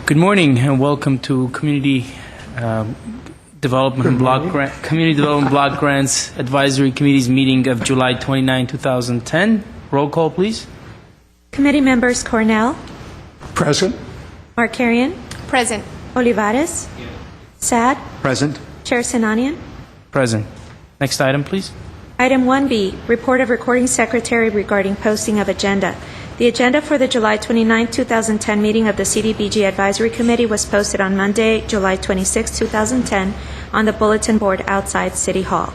Good morning and welcome to Community Development Block Grants Advisory Committee's meeting of July 29, 2010. Roll call, please. Committee members Cornell. Present. Markarian. Present. Olivares. Sad. Present. Chair Sinanian. Present. Next item, please. Item 1B, Report of Recording Secretary regarding posting of agenda. The agenda for the July 29, 2010 meeting of the CDBG Advisory Committee was posted on Monday, July 26, 2010 on the bulletin board outside City Hall.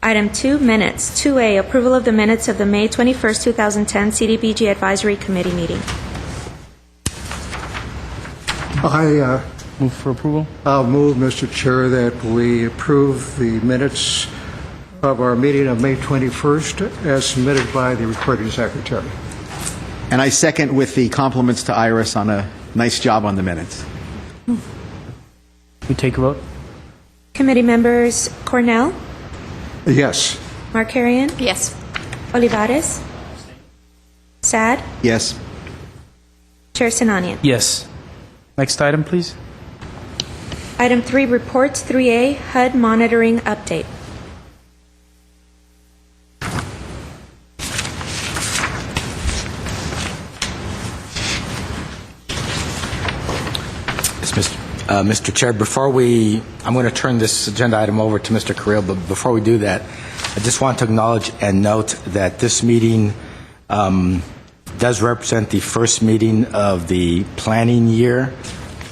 Item 2, Minutes. 2A, Approval of the minutes of the May 21, 2010 CDBG Advisory Committee meeting. Move for approval. I'll move, Mr. Chair, that we approve the minutes of our meeting of May 21st as submitted by the recording secretary. And I second with the compliments to Iris on a nice job on the minutes. We take a vote. Committee members Cornell. Yes. Markarian. Yes. Olivares. Sad. Yes. Chair Sinanian. Yes. Next item, please. Item 3, Reports. 3A, HUD Monitoring Update. Mr. Chair, I'm going to turn this agenda item over to Mr. Carrillo, but before we do that, I just want to acknowledge and note that this meeting does represent the first meeting of the planning year,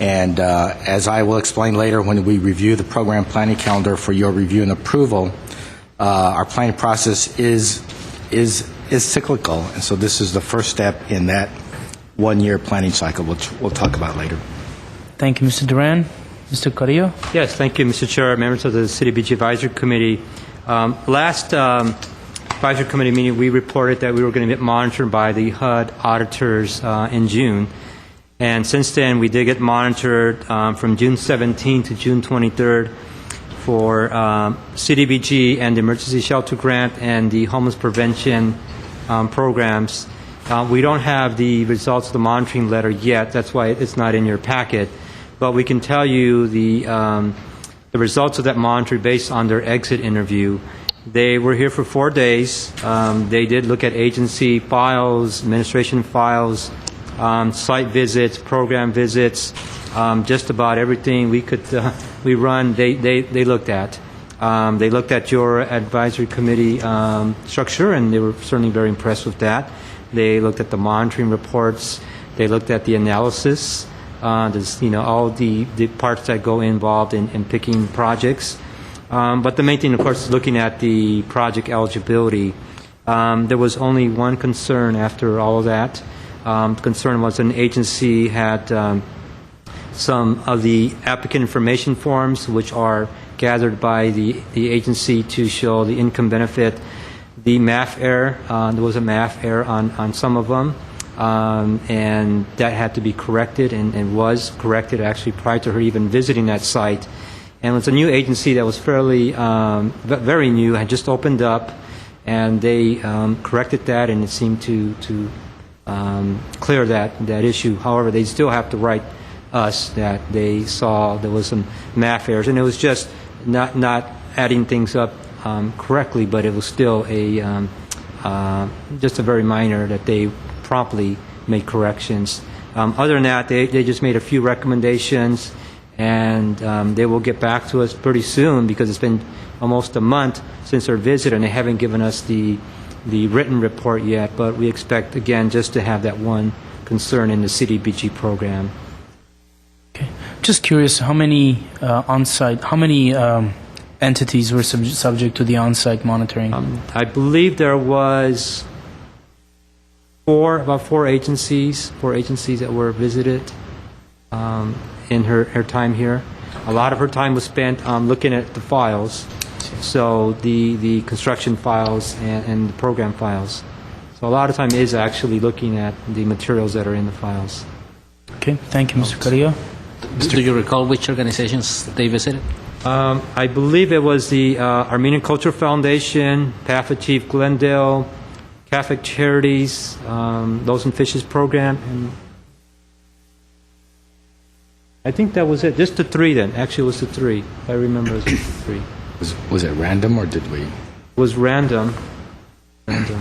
and as I will explain later when we review the program planning calendar for your review and approval, our planning process is cyclical, and so this is the first step in that one-year planning cycle, which we'll talk about later. Thank you, Mr. Duran. Mr. Carrillo. Yes, thank you, Mr. Chair, members of the CDBG Advisory Committee. Last Advisory Committee meeting, we reported that we were going to get monitored by the HUD auditors in June. And since then, we did get monitored from June 17 to June 23rd for CDBG and the Emergency Shelter Grant and the Homeless Prevention programs. We don't have the results of the monitoring letter yet. That's why it's not in your packet. But we can tell you the results of that monitoring based on their exit interview. They were here for 4 days. They did look at agency files, administration files, site visits, program visits, just about everything we could we run. They looked at. They looked at your advisory committee structure, and they were certainly very impressed with that. They looked at the monitoring reports. They looked at the analysis. There's, all the parts that go involved in picking projects. But the main thing, of course, is looking at the project eligibility. There was only one concern after all of that. The concern was an agency had some of the applicant information forms, which are gathered by the agency to show the income benefit. The math error, there was a math error on some of them. And that had to be corrected and was corrected actually prior to her even visiting that site. And it's a new agency that was fairly, very new, had just opened up, and they corrected that, and it seemed to clear that issue. However, they still have to write us that they saw there was some math errors, and it was just not adding things up correctly, but it was still just a very minor that they promptly made corrections. Other than that, they just made a few recommendations, and they will get back to us pretty soon because it's been almost a month since their visit, and they haven't given us the written report yet. But we expect, again, just to have that one concern in the CDBG program. Okay. Just curious, how many entities were subject to the on-site monitoring? I believe there was about four agencies that were visited in her time here. A lot of her time was spent looking at the files, so the construction files and the program files. So a lot of time is actually looking at the materials that are in the files. Okay, thank you, Mr. Carrillo. Do you recall which organizations they visited? I believe it was the Armenian Culture Foundation, Path Achieve Glendale, Catholic Charities, Loaves and Fishes program, and I think that was it. Just the three then. Actually, it was the three. If I remember, it was the three. Was it random or did we? It was random. Random.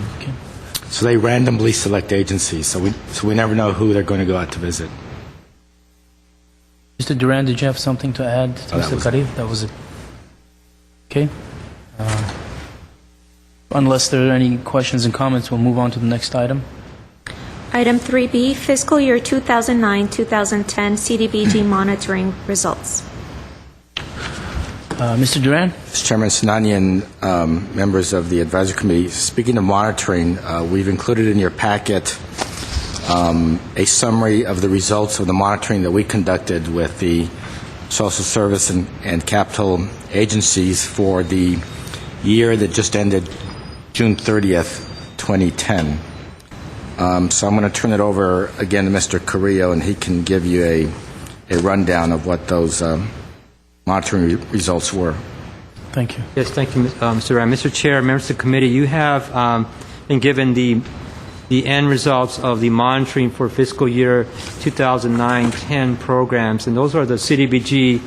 So they randomly select agencies, so we never know who they're going to go out to visit. Mr. Duran, did you have something to add, Oh, that Mr. was Karib? That was it. Okay. Unless there are any questions and comments, we'll move on to the next item. Item 3B, fiscal year 2009-2010 CDBG monitoring results. Mr. Duran? Mr. Chairman Sinani and members of the advisory committee, speaking of monitoring, we've included in your packet a summary of the results of the monitoring that we conducted with the social service and capital agencies for the year that just ended June 30th, 2010. So I'm going to turn it over again to Mr. Carrillo, and he can give you a rundown of what those monitoring results were. Thank you. Yes, thank you, Mr. Ryan. Mr. Chair, members of the committee, you have been given the end results of the monitoring for fiscal year 2009-10 programs, and those are the CDBG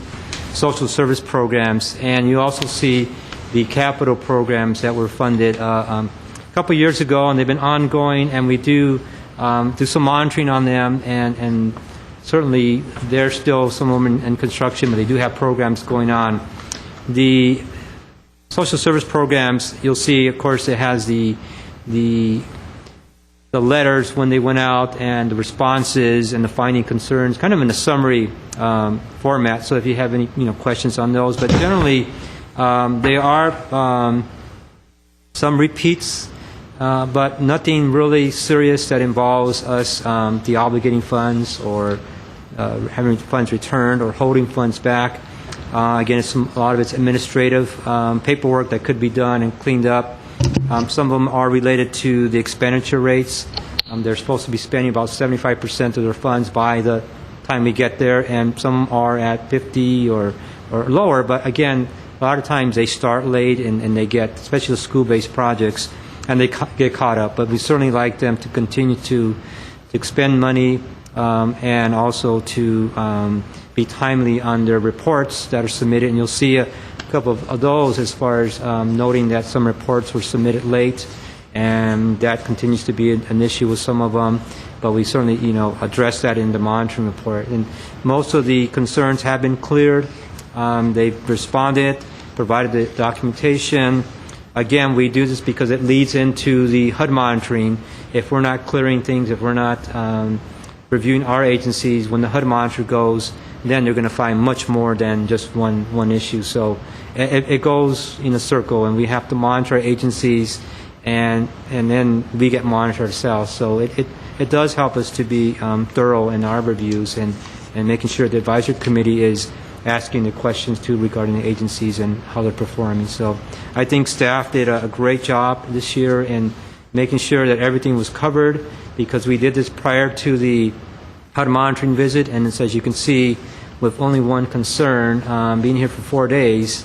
social service programs, and you also see the capital programs that were funded a couple years ago, and they've been ongoing, and we do some monitoring on them, and certainly there's still some of them in construction, but they do have programs going on. The social service programs, you'll see, of course, it has the letters when they went out and the responses and the finding concerns, kind of in a summary format. So if you have any questions on those, but generally there are some repeats, but nothing really serious that involves us de-obligating funds or having funds returned or holding funds back. Again, a lot of it's administrative paperwork that could be done and cleaned up. Some of them are related to the expenditure rates. They're supposed to be spending about 75% of their funds by the time we get there, and some are at 50 or lower. But again, a lot of times they start late and they get, especially the school-based projects, and they get caught up. But we certainly like them to continue to expend money and also to be timely on their reports that are submitted. And you'll see a couple of those as far as noting that some reports were submitted late, and that continues to be an issue with some of them, but we certainly address that in the monitoring report. And most of the concerns have been cleared. They've responded, provided the documentation. Again, we do this because it leads into the HUD monitoring. If we're not clearing things, if we're not reviewing our agencies, when the HUD monitor goes, then they're going to find much more than just one issue. So it goes in a circle, and we have to monitor our agencies, and then we get monitored ourselves. So it does help us to be thorough in our reviews and making sure the advisory committee is asking the questions too regarding the agencies and how they're performing. So I think staff did a great job this year in making sure that everything was covered, because we did this prior to the HUD monitoring visit, and it's, as you can see, with only one concern, being here for 4 days,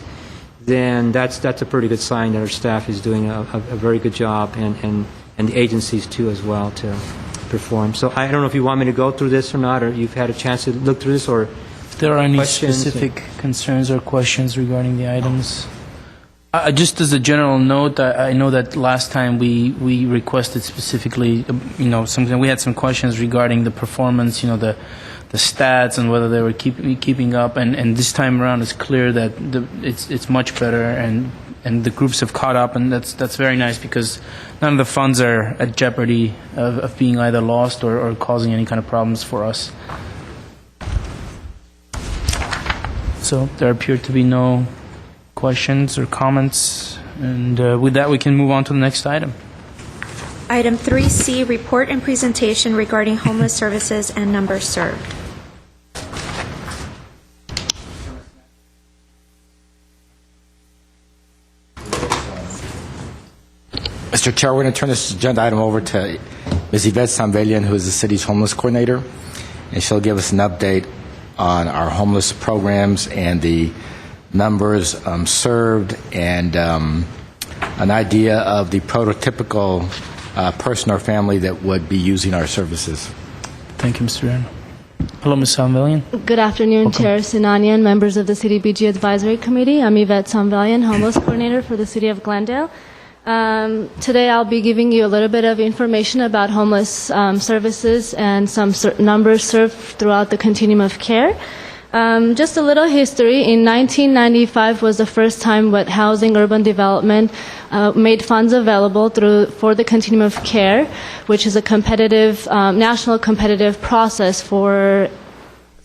then that's a pretty good sign that our staff is doing a very good job, and the agencies too as well to perform. So I don't know if you want me to go through this or not, or you've had a chance to look through this, or If there are any questions? specific concerns or questions regarding the items. Just as a general note, I know that last time we requested specifically, we had some questions regarding the performance, the stats and whether they were keeping up, and this time around it's clear that it's much better, and the groups have caught up, and that's very nice, because none of the funds are at jeopardy of being either lost or causing any kind of problems for us. So there appear to be no questions or comments, and with that we can move on to the next item. Item 3C, report and presentation regarding homeless services and numbers served. Mr. Chair, we're going to turn this agenda item over to Ms. Yvette Sanvelian, who is the city's homeless coordinator, and she'll give us an update on our homeless programs and the numbers served, and an idea of the prototypical person or family that would be using our services. Thank you, Mr. Aaron. Hello, Ms. Samvelian. Good afternoon, Chair Sinanian, members of the CDBG Advisory Committee. I'm Yvette Samvelian, Homeless Coordinator for the City of Glendale. Today I'll be giving you a little bit of information about homeless services and some numbers served throughout the continuum of care. Just a little history. In 1995 was the first time what Housing Urban Development made funds available for the continuum of care, which is a competitive, national competitive process for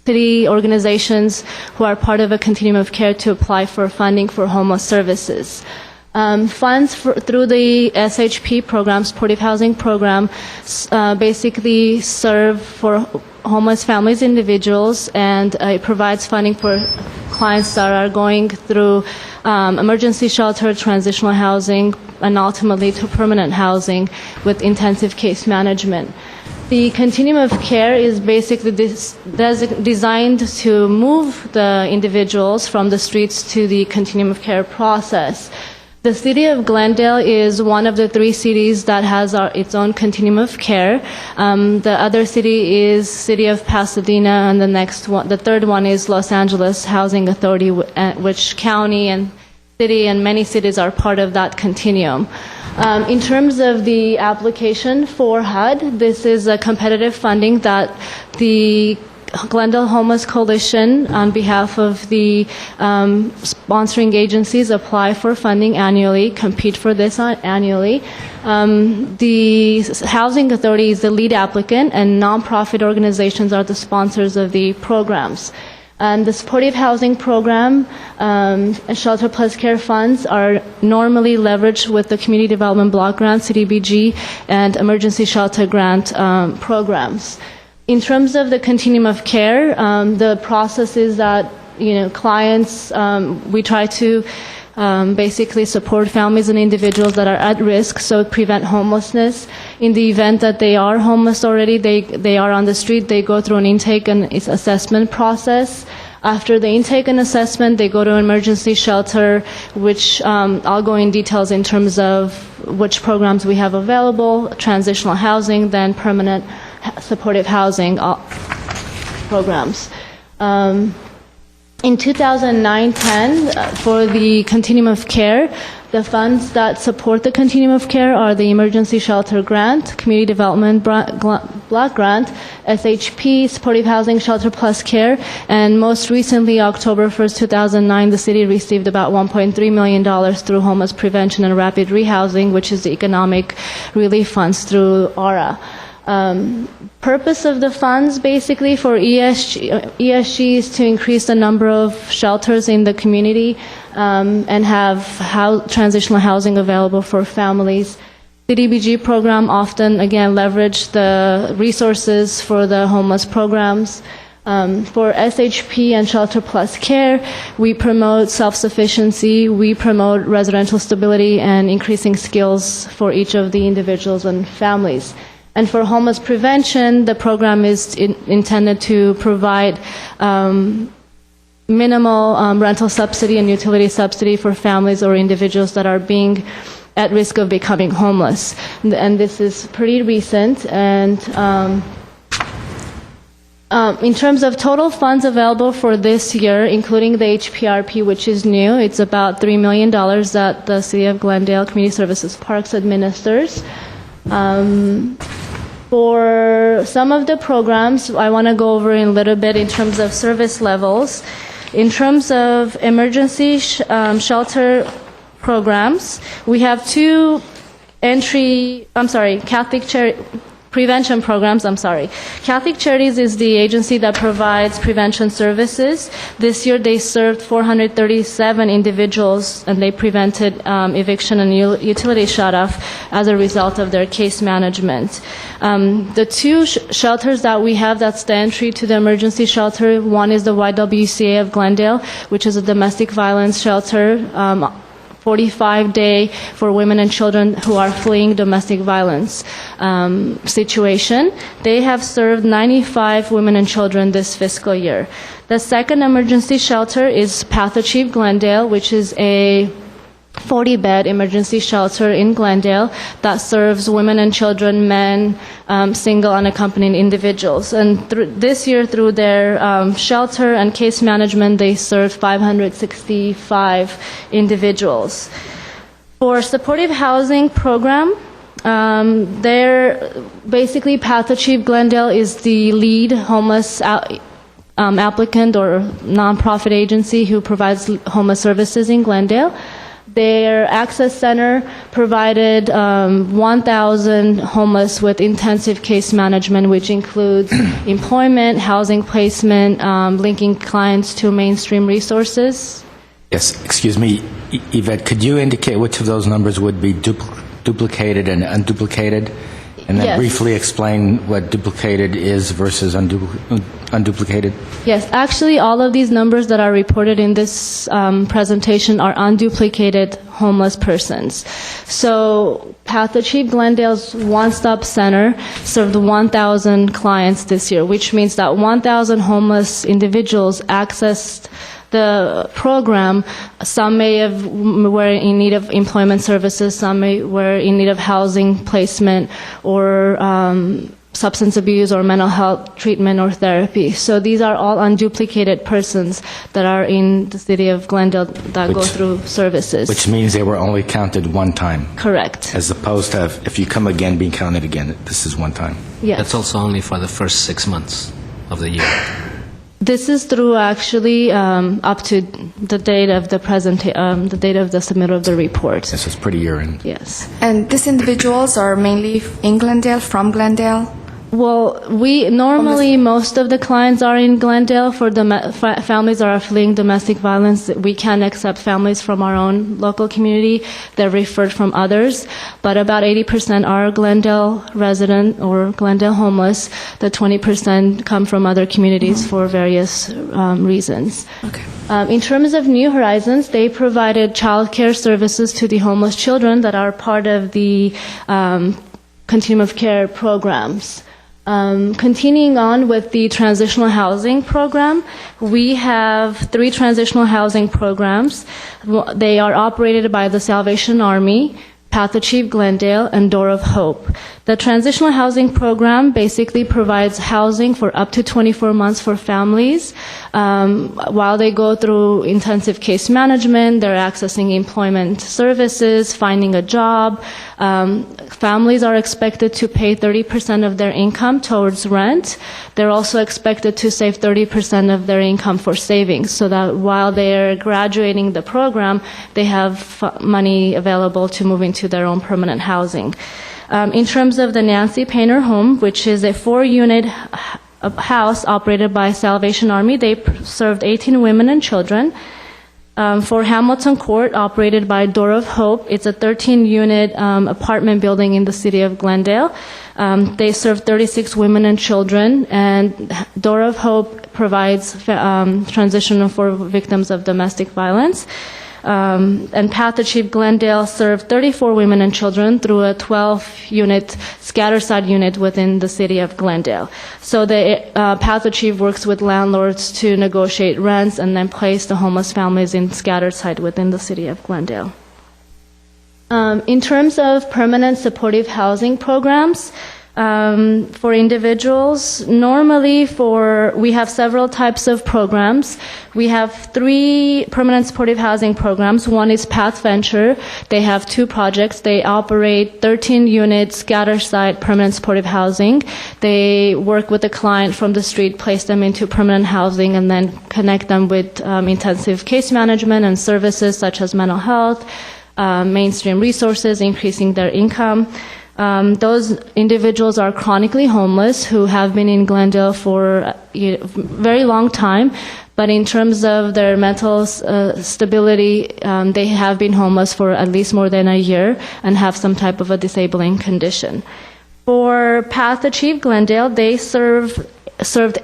city organizations who are part of a continuum of care to apply for funding for homeless services. Funds through the SHP program, supportive housing program, basically serve for homeless families, individuals, and it provides funding for clients that are going through emergency shelter, transitional housing, and ultimately to permanent housing with intensive case management. The continuum of care is basically designed to move the individuals from the streets to the continuum of care process. The city of Glendale is one of the 3 cities that has its own continuum of care. The other city is City of Pasadena, and the third one is Los Angeles Housing Authority, which county and city and many cities are part of that continuum. In terms of the application for HUD, this is a competitive funding that the Glendale Homeless Coalition, on behalf of the sponsoring agencies, apply for funding annually, compete for this annually. The Housing Authority is the lead applicant, and nonprofit organizations are the sponsors of the programs. And the supportive housing program and Shelter Plus Care funds are normally leveraged with the Community Development Block Grant, CDBG, and Emergency Shelter Grant programs. In terms of the continuum of care, the process is that, clients, we try to basically support families and individuals that are at risk, so prevent homelessness. In the event that they are homeless already, they are on the street, they go through an intake and assessment process. After the intake and assessment, they go to an emergency shelter, which I'll go in details in terms of which programs we have available, transitional housing, then permanent supportive housing programs. In 2009-10, for the continuum of care, the funds that support the continuum of care are the Emergency Shelter Grant, Community Development Block Grant, SHP, Supportive Housing, Shelter Plus Care, and most recently, October 1st, 2009, the city received about $1.3 million through Homeless Prevention and Rapid Rehousing, which is the economic relief funds through ARA. Purpose of the funds basically for ESG is to increase the number of shelters in the community and have transitional housing available for families. CDBG program often, again, leverage the resources for the homeless programs. For SHP and Shelter Plus Care, we promote self-sufficiency, we promote residential stability and increasing skills for each of the individuals and families. And for homeless prevention, the program is intended to provide minimal rental subsidy and utility subsidy for families or individuals that are being at risk of becoming homeless. And this is pretty recent. And in terms of total funds available for this year, including the HPRP, which is new, it's about $3 million that the City of Glendale Community Services Parks administers. For some of the programs, I want to go over in a little bit in terms of service levels. In terms of emergency shelter programs, we have Catholic prevention programs, Catholic Charities is the agency that provides prevention services. This year they served 437 individuals and they prevented eviction and utility shut-off as a result of their case management. The 2 shelters that we have, that's the entry to the emergency shelter. One is the YWCA of Glendale, which is a domestic violence shelter, 45-day for women and children who are fleeing domestic violence situation. They have served 95 women and children this fiscal year. The second emergency shelter is Pathochief Glendale, which is a 40-bed emergency shelter in Glendale that serves women and children, men, single unaccompanied individuals. And this year, through their shelter and case management, they served 565 individuals. For supportive housing program, basically Path Achieve Glendale is the lead homeless applicant or nonprofit agency who provides homeless services in Glendale. Their access center provided 1,000 homeless with intensive case management, which includes employment, housing placement, linking clients to mainstream resources. Yes, excuse me, Yvette, could you indicate which of those numbers would be duplicated and unduplicated? And then Yes. briefly explain what duplicated is versus unduplicated? Yes, actually, all of these numbers that are reported in this presentation are unduplicated homeless persons. So Path Achieve Glendale's one-stop center served 1,000 clients this year, which means that 1,000 homeless individuals accessed the program. Some were in need of employment services, some were in need of housing placement or substance abuse or mental health treatment or therapy. So these are all unduplicated persons that are in the city of Glendale that go through services. Which means they were only counted one time, Correct. as opposed to if you come again, being counted again. This is one time. Yes. That's also only for the first 6 months of the year. This is through actually up to the date of the the date of the submittal of the report. This is pretty year-end. Yes. And these individuals are mainly in Glendale, from Glendale? Well, most of the clients are in Glendale. For the families that are fleeing domestic violence, we can accept families from our own local community. They're referred from others, but about 80% are Glendale resident or Glendale homeless. The 20% come from other communities for various reasons. Okay. In terms of New Horizons, they provided childcare services to the homeless children that are part of the continuum of care programs. Continuing on with the transitional housing program, we have 3 transitional housing programs. They are operated by the Salvation Army, Path Achieve Glendale, and Door of Hope. The transitional housing program basically provides housing for up to 24 months for families. While they go through intensive case management, they're accessing employment services, finding a job. Families are expected to pay 30% of their income towards rent. They're also expected to save 30% of their income for savings, so that while they're graduating the program, they have money available to move into their own permanent housing. In terms of the Nancy Painter Home, which is a 4-unit house operated by Salvation Army, they served 18 women and children. For Hamilton Court, operated by Door of Hope, it's a 13-unit apartment building in the city of Glendale. They serve 36 women and children, and Door of Hope provides transition for victims of domestic violence. And Path Achieve Glendale served 34 women and children through a 12-unit scatter-site unit within the city of Glendale. So the Path Achieve works with landlords to negotiate rents and then place the homeless families in scattered site within the city of Glendale. In terms of permanent supportive housing programs, for individuals, normally we have several types of programs. We have 3 permanent supportive housing programs. One is Path Venture. They have 2 projects. They operate 13-unit scatter-site permanent supportive housing. They work with the client from the street, place them into permanent housing, and then connect them with intensive case management and services such as mental health, mainstream resources, increasing their income. Those individuals are chronically homeless who have been in Glendale for a very long time, but in terms of their mental stability, they have been homeless for at least more than a year and have some type of a disabling condition. For Path Achieve Glendale, they served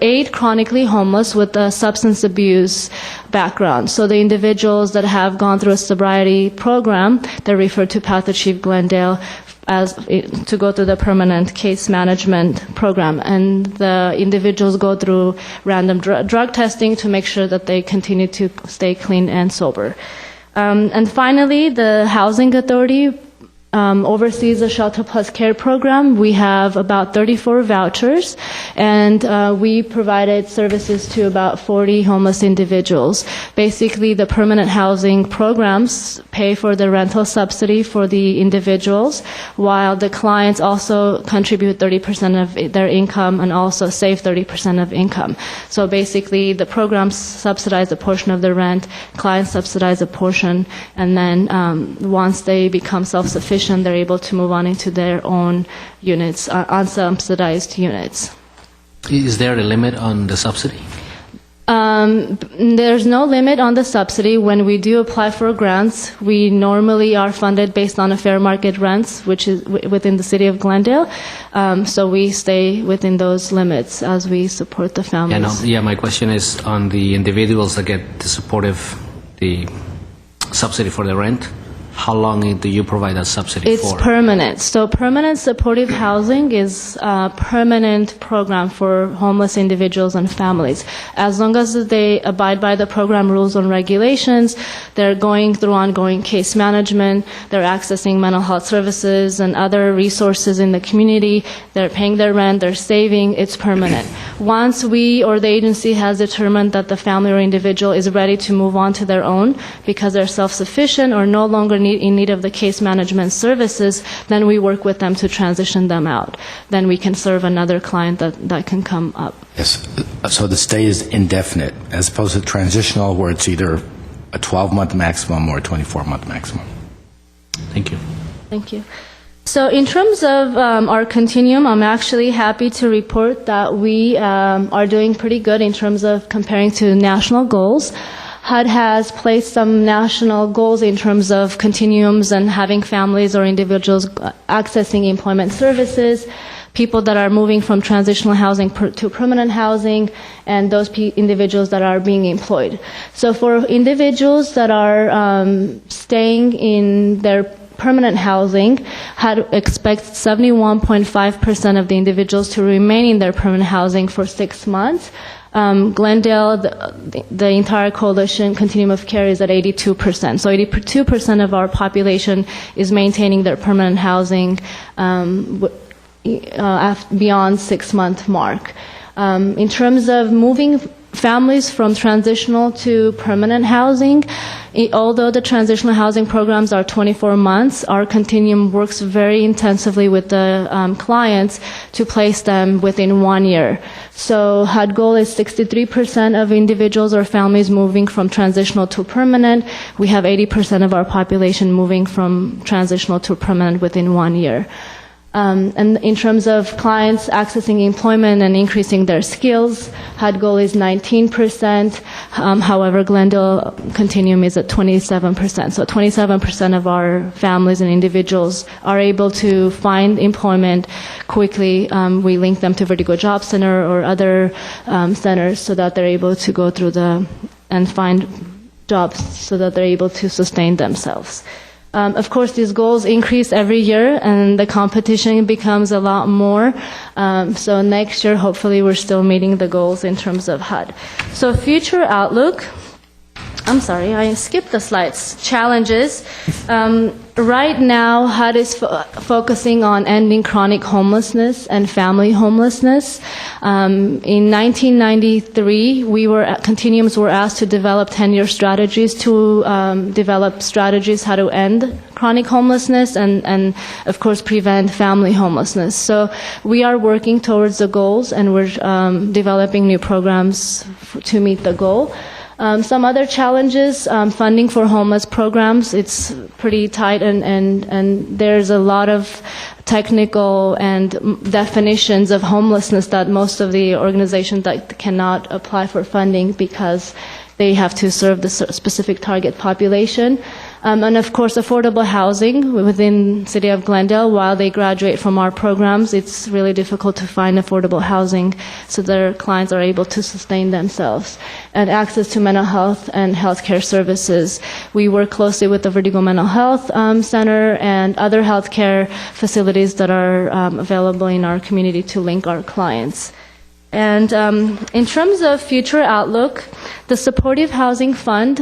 8 chronically homeless with a substance abuse background. So the individuals that have gone through a sobriety program, they're referred to Path Achieve Glendale to go through the permanent case management program. And the individuals go through random drug testing to make sure that they continue to stay clean and sober. And finally, the Housing Authority oversees the Shelter Plus Care program. We have about 34 vouchers, and we provided services to about 40 homeless individuals. Basically, the permanent housing programs pay for the rental subsidy for the individuals, while the clients also contribute 30% of their income and also save 30% of income. So basically, the programs subsidize a portion of the rent, clients subsidize a portion, and then once they become self-sufficient, they're able to move on into their own units, unsubsidized units. Is there a limit on the subsidy? There's no limit on the subsidy. When we do apply for grants, we normally are funded based on a fair market rents, which is within the city of Glendale. So we stay within those limits as we support the families. My question is on the individuals that get the subsidy for the rent. How long do you provide that subsidy It's for? permanent. So permanent supportive housing is a permanent program for homeless individuals and families. As long as they abide by the program rules and regulations, they're going through ongoing case management, they're accessing mental health services and other resources in the community, they're paying their rent, they're saving, it's permanent. Once we or the agency has determined that the family or individual is ready to move on to their own because they're self-sufficient or no longer in need of the case management services, then we work with them to transition them out. Then we can serve another client that can come up. Yes, so the stay is indefinite, as opposed to transitional, where it's either a 12-month maximum or a 24-month maximum. Thank you. Thank you. So in terms of our continuum, I'm actually happy to report that we are doing pretty good in terms of comparing to national goals. HUD has placed some national goals in terms of continuums and having families or individuals accessing employment services, people that are moving from transitional housing to permanent housing, and those individuals that are being employed. So for individuals that are staying in their permanent housing, HUD expects 71.5% of the individuals to remain in their permanent housing for 6 months. Glendale, the entire coalition continuum of care is at 82%. So 82% of our population is maintaining their permanent housing beyond 6-month mark. In terms of moving families from transitional to permanent housing, although the transitional housing programs are 24 months, our continuum works very intensively with the clients to place them within 1 year. So HUD goal is 63% of individuals or families moving from transitional to permanent. We have 80% of our population moving from transitional to permanent within 1 year. And in terms of clients accessing employment and increasing their skills, HUD goal is 19%. However, Glendale continuum is at 27%. So 27% of our families and individuals are able to find employment quickly. We link them to Vertigo Job Center or other centers so that they're able to go through and find jobs so that they're able to sustain themselves. Of course, these goals increase every year, and the competition becomes a lot more. So next year, hopefully, we're still meeting the goals in terms of HUD. So future outlook. I'm sorry, I skipped the slides. Challenges. Right now, HUD is focusing on ending chronic homelessness and family homelessness. In 1993, continuums were asked to develop 10-year strategies to develop strategies how to end chronic homelessness and of course, prevent family homelessness. So we are working towards the goals, and we're developing new programs to meet the goal. Some other challenges, funding for homeless programs, it's pretty tight and there's a lot of technical and definitions of homelessness that most of the organizations that cannot apply for funding because they have to serve the specific target population. And of course, affordable housing within the city of Glendale. While they graduate from our programs, it's really difficult to find affordable housing so their clients are able to sustain themselves. And access to mental health and healthcare services. We work closely with the Vertigo Mental Health Center and other healthcare facilities that are available in our community to link our clients. And in terms of future outlook, the Supportive Housing Fund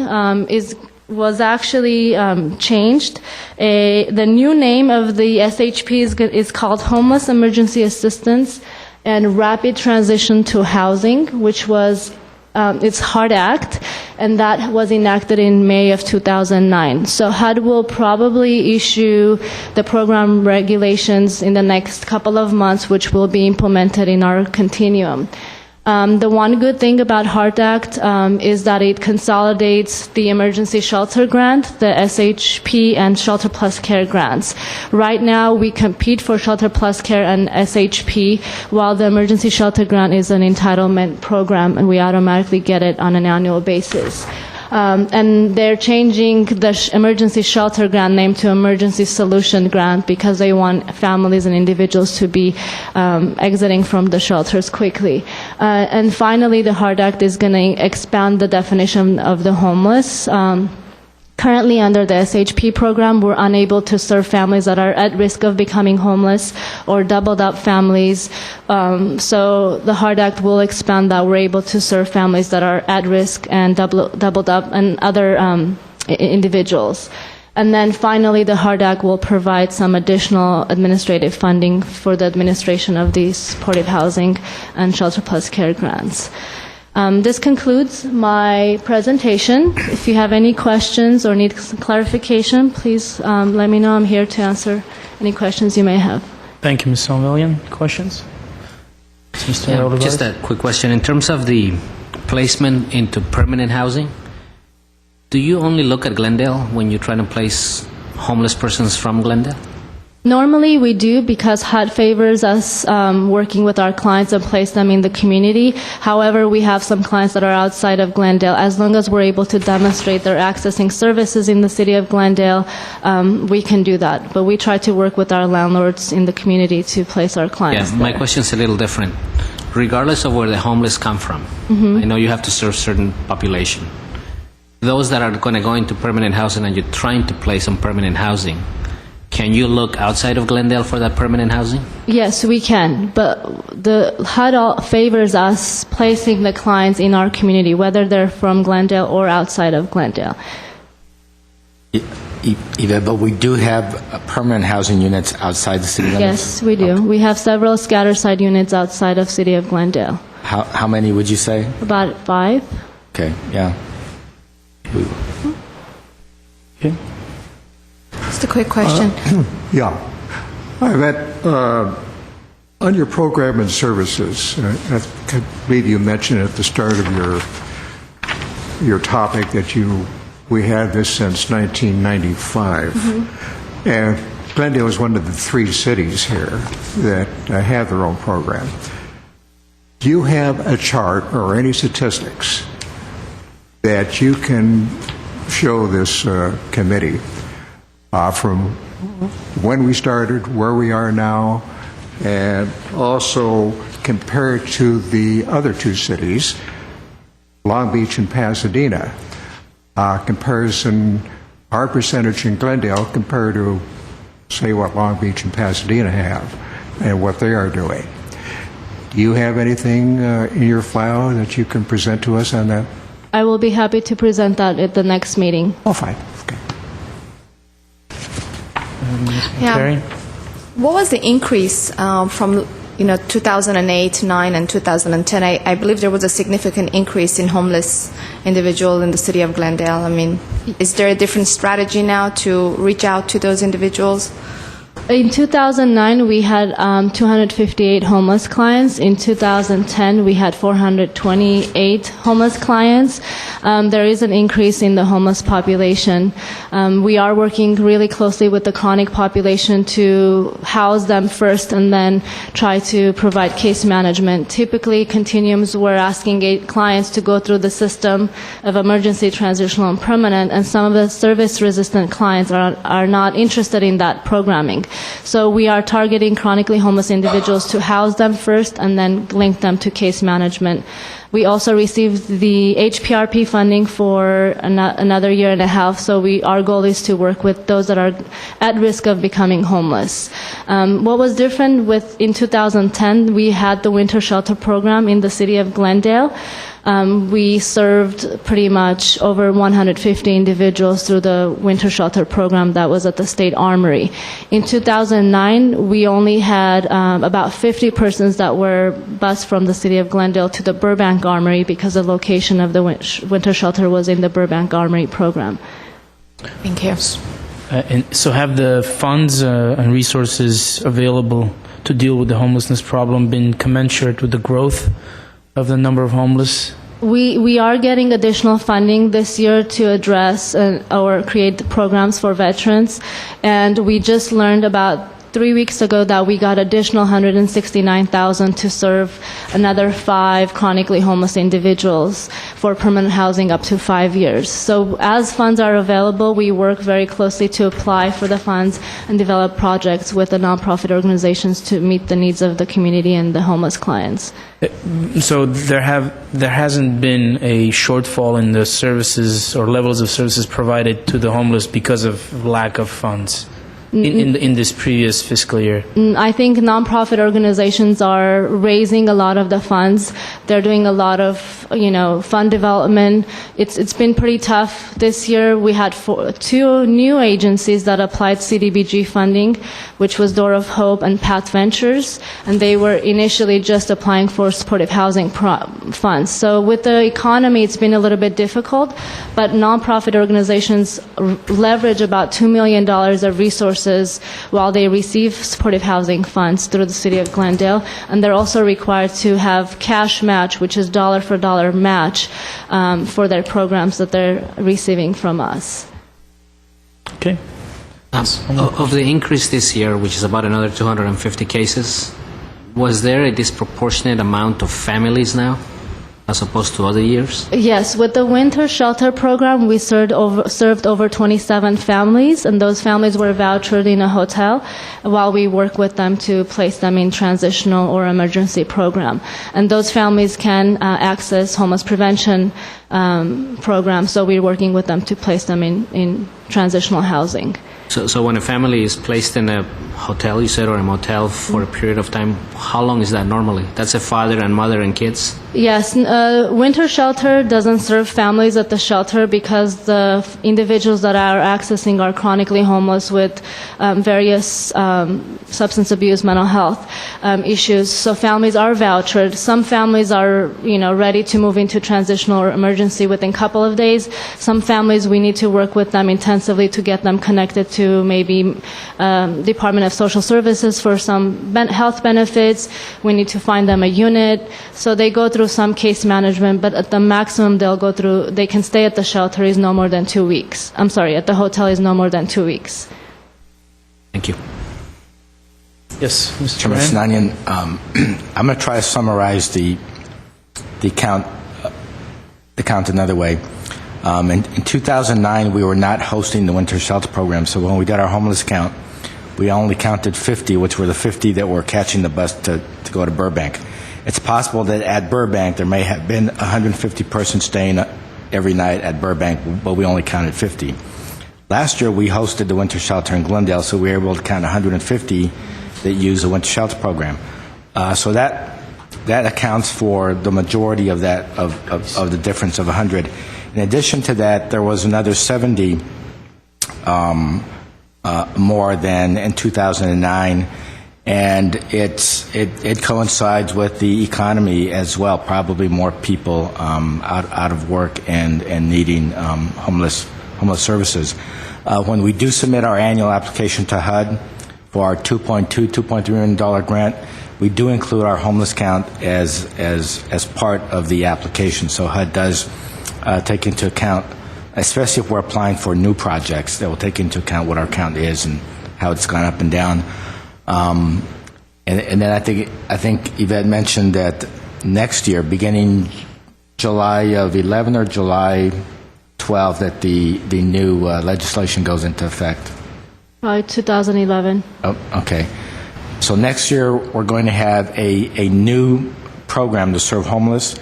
is was actually changed. The new name of the SHP is called Homeless Emergency Assistance and Rapid Transition to Housing, which was it's HART Act, and that was enacted in May of 2009. So HUD will probably issue the program regulations in the next couple of months, which will be implemented in our continuum. The one good thing about HART Act is that it consolidates the emergency shelter grant, the SHP, and Shelter Plus Care grants. Right now, we compete for Shelter Plus Care and SHP, while the emergency shelter grant is an entitlement program, and we automatically get it on an annual basis. And they're changing the emergency shelter grant name to emergency solution grant because they want families and individuals to be exiting from the shelters quickly. And finally, the HART Act is going to expand the definition of the homeless. Currently, under the SHP program, we're unable to serve families that are at risk of becoming homeless or doubled up families. So the HART Act will expand that. We're able to serve families that are at risk and doubled up and other individuals. And then finally, the HART Act will provide some additional administrative funding for the administration of these supportive housing and Shelter Plus Care grants. This concludes my presentation. If you have any questions or need clarification, please let me know. I'm here to answer any questions you may have. Thank you, Ms. Salvalian. Questions? Mr. Olivares? Just a quick question. In terms of the placement into permanent housing, do you only look at Glendale when you're trying to place homeless persons from Glendale? Normally we do because HUD favors us working with our clients and place them in the community. However, we have some clients that are outside of Glendale. As long as we're able to demonstrate they're accessing services in the city of Glendale, we can do that. But we try to work with our landlords in the community to place our clients Yeah, my there. question's a little different. Regardless of where the homeless come from, I know you have to serve certain population. Those that are going to go into permanent housing and you're trying to place on permanent housing, can you look outside of Glendale for that permanent housing? Yes, we can, but the HUD favors us placing the clients in our community, whether they're from Glendale or outside of Glendale. Eva, but we do have permanent housing units outside the city limits? Yes, we do. We have several scatter site units outside of city of Glendale. How many would you say? About 5. Okay, yeah. Okay. Just a quick question. Yeah. On your program and services, I believe you mentioned at the start of your topic that we had this since 1995. And Glendale is one of the 3 cities here that have their own program. Do you have a chart or any statistics that you can show this committee from when we started, where we are now, and also compare it to the other 2 cities, Long Beach and Pasadena? Comparison, our percentage in Glendale compared to, say, what Long Beach and Pasadena have and what they are doing. Do you have anything in your file that you can present to us on that? I will be happy to present that at the next meeting. Oh, fine. Okay. Yeah. Carrie? What was the increase from 2008, 9, and 2010? I believe there was a significant increase in homeless individuals in the city of Glendale. I mean, is there a different strategy now to reach out to those individuals? In 2009, we had 258 homeless clients. In 2010, we had 428 homeless clients. There is an increase in the homeless population. We are working really closely with the chronic population to house them first and then try to provide case management. Typically, continuums, we're asking clients to go through the system of emergency, transitional, and permanent, and some of the service-resistant clients are not interested in that programming. So we are targeting chronically homeless individuals to house them first and then link them to case management. We also received the HPRP funding for another year and a half, so our goal is to work with those that are at risk of becoming homeless. What was different in 2010, we had the winter shelter program in the city of Glendale. We served pretty much over 150 individuals through the winter shelter program that was at the State Armory. In 2009, we only had about 50 persons that were bused from the city of Glendale to the Burbank Armory because the location of the winter shelter was in the Burbank Armory program. Thank you. And so have the funds and resources available to deal with the homelessness problem been commensurate with the growth of the number of homeless? We are getting additional funding this year to address or create programs for veterans, and we just learned about 3 weeks ago that we got additional $169,000 to serve another 5 chronically homeless individuals for permanent housing up to 5 years. So as funds are available, we work very closely to apply for the funds and develop projects with the nonprofit organizations to meet the needs of the community and the homeless clients. So there hasn't been a shortfall in the services or levels of services provided to the homeless because of lack of funds in this previous fiscal year? I think nonprofit organizations are raising a lot of the funds. They're doing a lot of, fund development. It's been pretty tough this year. We had 2 new agencies that applied CDBG funding, which was Door of Hope and Path Ventures, and they were initially just applying for supportive housing funds. So with the economy, it's been a little bit difficult, but nonprofit organizations leverage about $2 million of resources while they receive supportive housing funds through the city of Glendale, and they're also required to have cash match, which is dollar for dollar match for their programs that they're receiving from us. Okay. Of the increase this year, which is about another 250 cases, was there a disproportionate amount of families now as opposed to other years? Yes, with the winter shelter program, we served over 27 families, and those families were vouchered in a hotel while we work with them to place them in transitional or emergency program. And those families can access homeless prevention programs, so we're working with them to place them in transitional housing. So when a family is placed in a hotel, you said, or a motel for a period of time, how long is that normally? That's a father and mother and kids? Yes, winter shelter doesn't serve families at the shelter because the individuals that are accessing are chronically homeless with various substance abuse, mental health issues. So families are vouchered. Some families are, ready to move into transitional or emergency within a couple of days. Some families, we need to work with them intensively to get them connected to maybe Department of Social Services for some health benefits. We need to find them a unit. So they go through some case management, but at the maximum they can stay at the shelter is no more than 2 weeks. I'm sorry, at the hotel is no more than 2 weeks. Thank you. Yes, Mr. Chairman Ryan? Sinanian, I'm going to try to summarize the count another way. In 2009, we were not hosting the winter shelter program, so when we did our homeless count, we only counted 50, which were the 50 that were catching the bus to go to Burbank. It's possible that at Burbank there may have been 150 persons staying every night at Burbank, but we only counted 50. Last year we hosted the winter shelter in Glendale, so we were able to count 150 that use the winter shelter program. So that accounts for the majority of that of the difference of 100. In addition to that, there was another 70 more than in 2009. And it coincides with the economy as well. Probably more people out of work and needing homeless services. When we do submit our annual application to HUD for our $2.3 million grant, we do include our homeless count as part of the application. So HUD does take into account, especially if we're applying for new projects, they will take into account what our count is and how it's gone up and down. And then I think Yvette mentioned that next year, beginning July of 11 or July 12, that the new legislation goes into effect. Probably 2011. Oh, okay. So next year we're going to have a new program to serve homeless,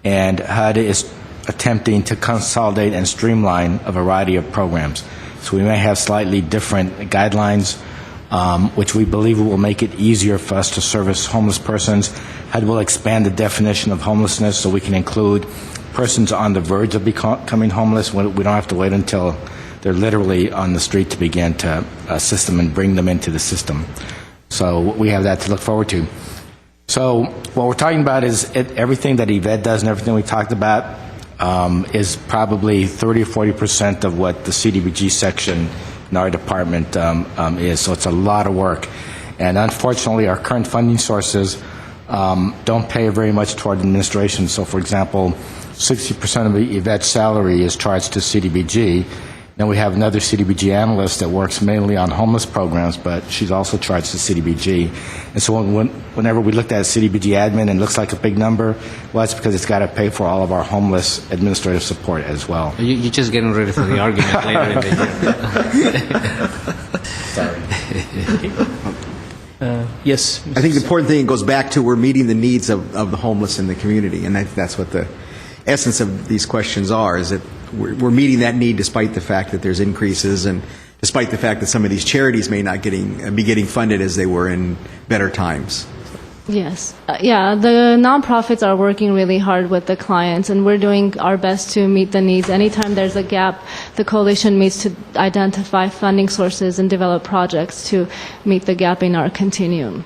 and HUD is attempting to consolidate and streamline a variety of programs. So we may have slightly different guidelines which we believe will make it easier for us to service homeless persons. HUD will expand the definition of homelessness so we can include persons on the verge of becoming homeless. We don't have to wait until they're literally on the street to begin to assist them and bring them into the system. So we have that to look forward to. So what we're talking about is everything that Yvette does and everything we talked about is probably 30 or 40% of what the CDBG section in our department is. So it's a lot of work. And unfortunately, our current funding sources don't pay very much toward administration. So, for example, 60% of Yvette's salary is charged to CDBG. Then we have another CDBG analyst that works mainly on homeless programs, but she's also charged to CDBG. And so whenever we looked at CDBG admin and it looks like a big number, well, it's because it's got to pay for all of our homeless administrative support as well. You're just getting ready for the argument later in the year. Yes. I think the important thing goes back to we're meeting the needs of the homeless in the community, and that's what the essence of these questions are, is that we're meeting that need despite the fact that there's increases and despite the fact that some of these charities may not be getting funded as they were in better times. Yes. Yeah, the nonprofits are working really hard with the clients, and we're doing our best to meet the needs. Anytime there's a gap, the coalition meets to identify funding sources and develop projects to meet the gap in our continuum.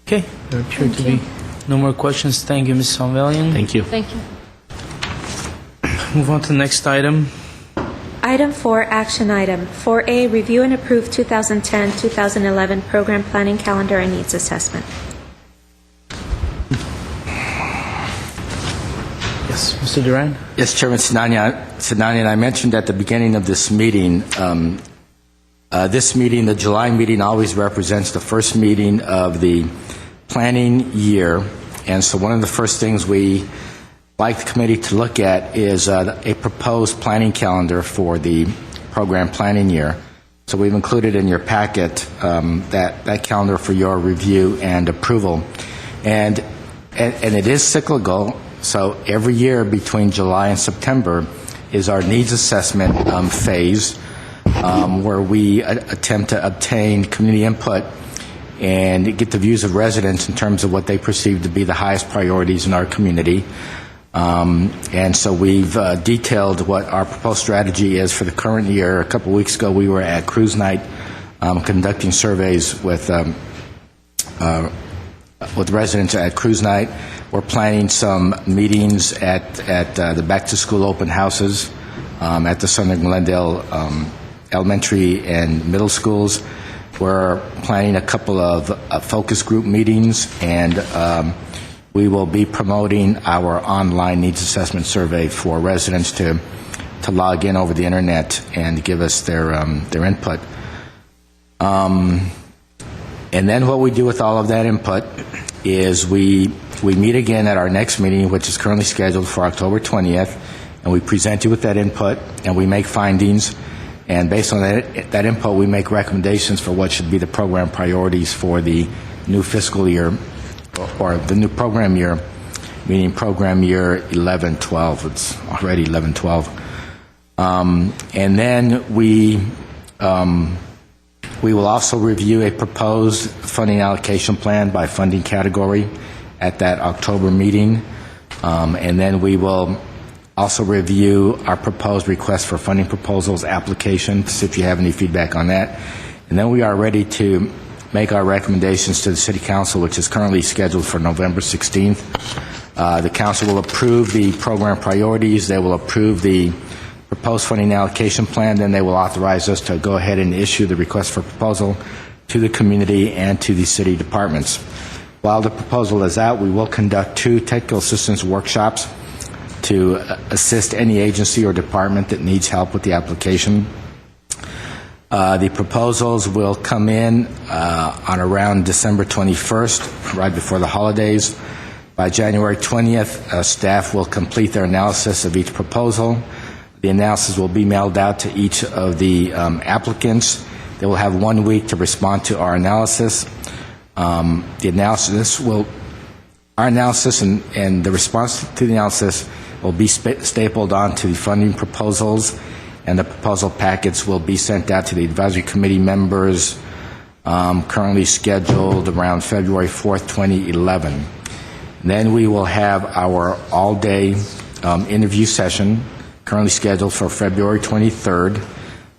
Okay, there appear to be no more questions. Thank you, Ms. Salvalian. Thank you. Thank you. Move on to the next item. Item 4, action item. 4A, review and approve 2010-2011 program planning calendar and needs assessment. Yes, Mr. Duran. Yes, Chairman Sinanian, I mentioned at the beginning of this meeting, the July meeting always represents the first meeting of the planning year, and so one of the first things we like the committee to look at is a proposed planning calendar for the program planning year. So we've included in your packet that calendar for your review and approval, and it is cyclical. So every year between July and September is our needs assessment phase, where we attempt to obtain community input and get the views of residents in terms of what they perceive to be the highest priorities in our community. And so we've detailed what our proposed strategy is for the current year. A couple weeks ago, we were at Cruise Night conducting surveys with residents at Cruise Night. We're planning some meetings at the back-to-school open houses at the Southern Glendale elementary and middle schools. We're planning a couple of focus group meetings, and we will be promoting our online needs assessment survey for residents to log in over the internet and give us their input. And then what we do with all of that input is we meet again at our next meeting, which is currently scheduled for October 20th, and we present you with that input, and we make findings. And based on that input, we make recommendations for what should be the program priorities for the new fiscal year, or the new program year, meaning program year 11-12. It's already 11-12. And then we will also review a proposed funding allocation plan by funding category at that October meeting. And then we will also review our proposed request for funding proposals application to see if you have any feedback on that. And then we are ready to make our recommendations to the City Council, which is currently scheduled for November 16th. The Council will approve the program priorities. They will approve the proposed funding allocation plan. Then they will authorize us to go ahead and issue the request for proposal to the community and to the city departments. While the proposal is out, we will conduct 2 technical assistance workshops to assist any agency or department that needs help with the application. The proposals will come in on around December 21st, right before the holidays. By January 20th, staff will complete their analysis of each proposal. The analysis will be mailed out to each of the applicants. They will have 1 week to respond to our analysis. Our analysis and the response to the analysis will be stapled onto the funding proposals, and the proposal packets will be sent out to the advisory committee members, currently scheduled around February 4th, 2011. Then we will have our all-day interview session, currently scheduled for February 23rd,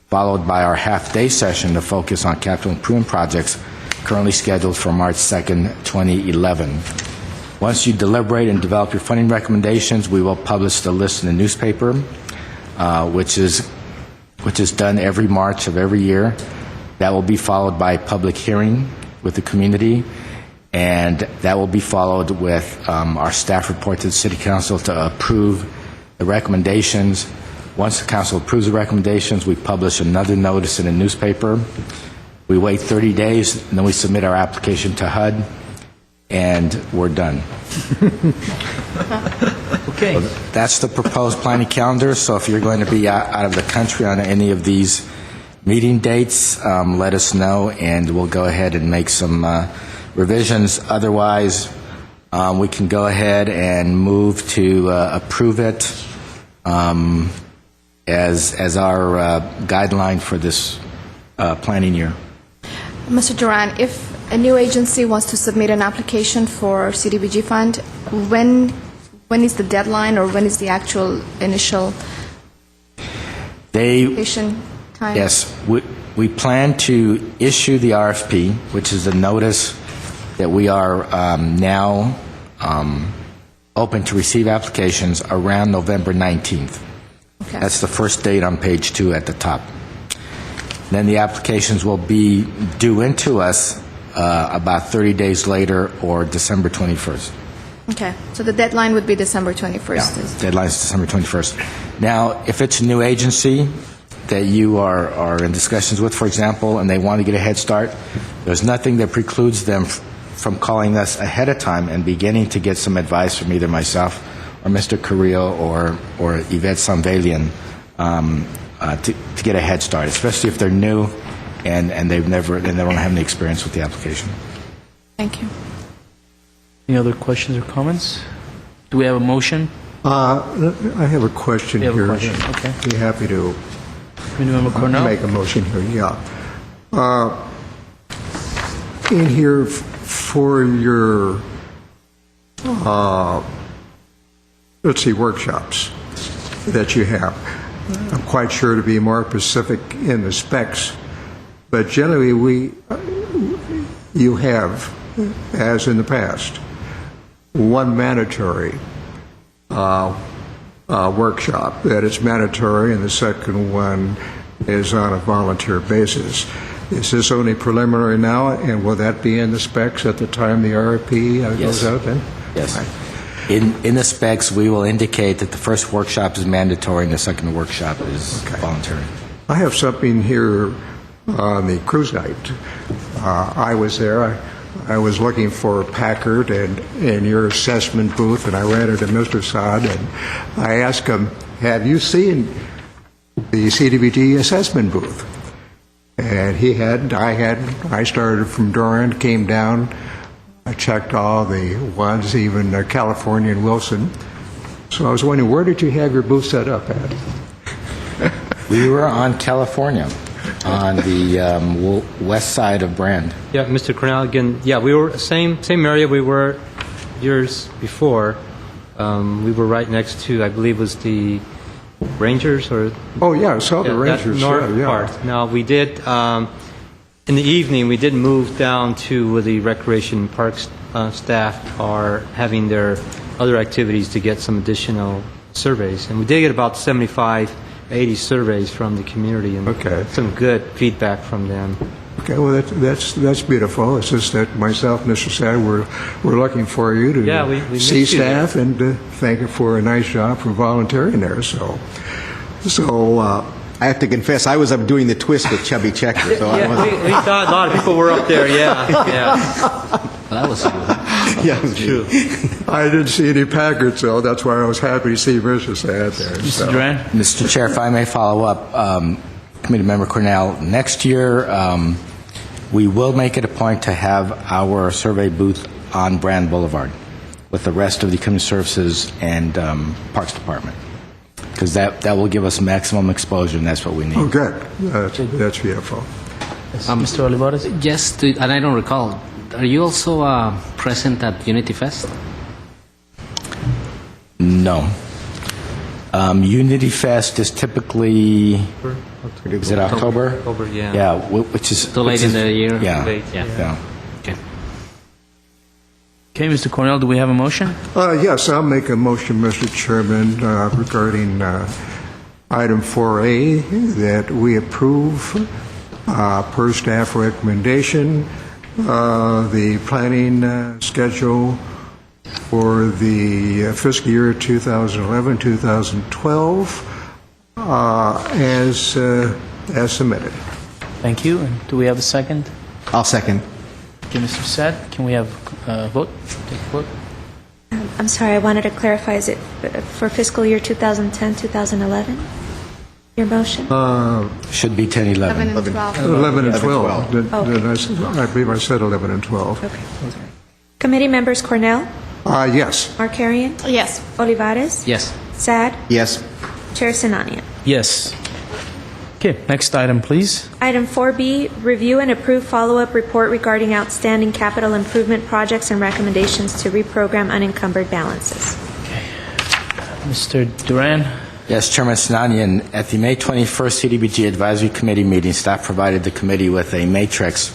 followed by our half-day session to focus on capital improvement projects, currently scheduled for March 2nd, 2011. Once you deliberate and develop your funding recommendations, we will publish the list in the newspaper, which is done every March of every year. That will be followed by a public hearing with the community, and that will be followed with our staff report to the City Council to approve the recommendations. Once the Council approves the recommendations, we publish another notice in the newspaper. We wait 30 days, and then we submit our application to HUD, and we're done. Okay. So that's the proposed planning calendar. So if you're going to be out of the country on any of these meeting dates, let us know, and we'll go ahead and make some revisions. Otherwise, we can go ahead and move to approve it as our guideline for this planning year. Mr. Duran, if a new agency wants to submit an application for CDBG fund, when is the deadline, or when is the actual initial application time? Yes, we plan to issue the RFP, which is a notice that we are now open to receive applications around November 19th. Okay. That's the first date on page 2 at the top. Then the applications will be due into us about 30 days later, or December 21st. Okay, so the deadline would be December 21st. Yeah, deadline is December 21st. Now, if it's a new agency that you are in discussions with, for example, and they want to get a head start, there's nothing that precludes them from calling us ahead of time and beginning to get some advice from either myself or Mr. Carrillo or Yvette Samvelian to get a head start, especially if they're new and they don't have any experience with the application. Thank you. Any other questions or comments? Do we have a motion? I have a question You have a here. question, okay. Be happy to Member Cornell? make a motion here, yeah. In here for your, workshops that you have, I'm quite sure to be more specific in the specs, but generally you have, as in the past, one mandatory workshop that is mandatory, and the second one is on a volunteer basis. Is this only preliminary now, and will that be in the specs at the time the RFP goes out then? Yes. In the specs, we will indicate that the first workshop is mandatory and the second workshop is voluntary. I have something here on the cruise night. I was there. I was looking for Packard and your assessment booth, and I ran into Mr. Saad, and I asked him, have you seen the CDBG assessment booth? And he hadn't, I hadn't. I started from Durant, came down, I checked all the ones, even California and Wilson. So I was wondering, where did you have your booth set up at? We were on California, on the west side of Brand. Yeah, Mr. Cornell, again, yeah, we were same area we were years before. We were right next to, I believe, was the Rangers, or Oh, yeah, I saw the Rangers. that north yeah. part. Now, we did, in the evening, we did move down to where the recreation parks staff are having their other activities to get some additional surveys. And we did get about 75, 80 surveys from the community, and Okay. some good feedback from them. Okay, well, that's beautiful. It's just that myself and Mr. Sad, we're looking for you to Yeah, we miss see you staff and thank you for a nice job for volunteering there. So I have to confess, I was up doing the twist with Chubby Checker. So I Yeah, wasn't, we thought a lot of people were up there, yeah. That was yeah, it was True. I didn't see any Packards, so that's why I was happy to see Mr. Sad there. Mr. So. Duran? Mr. Chair, if I may follow up, Committee Member Cornell, next year we will make it a point to have our survey booth on Brand Boulevard with the rest of the Community Services and Parks Department. because that will give us maximum exposure, and that's what we need. Oh, good. That's beautiful. Mr. Olivares? Just to, and I don't recall, are you also present at Unity Fest? No. Unity Fest is typically, is it October? October, yeah. Yeah, which is... Too late which in is- the year? Yeah. Late, Yeah. Okay. Okay, Mr. Cornell, do we have a motion? Yes, I'll make a motion, Mr. Chairman, regarding item 4A, that we approve, per staff recommendation, the planning schedule for the fiscal year 2011-2012 as submitted. Thank you. And do we have a second? I'll second. Okay, Mr. Sad, can we have a vote? Take a vote. I'm sorry, I wanted to clarify, is it for fiscal year 2010, 2011? Your motion? Should be 10, 11. 11 and 12. 11 and 12. Okay. I believe I said 11 and 12. Okay. Committee members Cornell, Yes. Markarian, Yes. Olivares, Yes. Sad, Yes. Chair Sinanian. Yes. Okay, next item, please. Item 4B, review and approve follow-up report regarding outstanding capital improvement projects and recommendations to reprogram unencumbered balances. Mr. Duran? Yes, Chairman Sinanian, at the May 21st CDBG Advisory Committee meeting, staff provided the committee with a matrix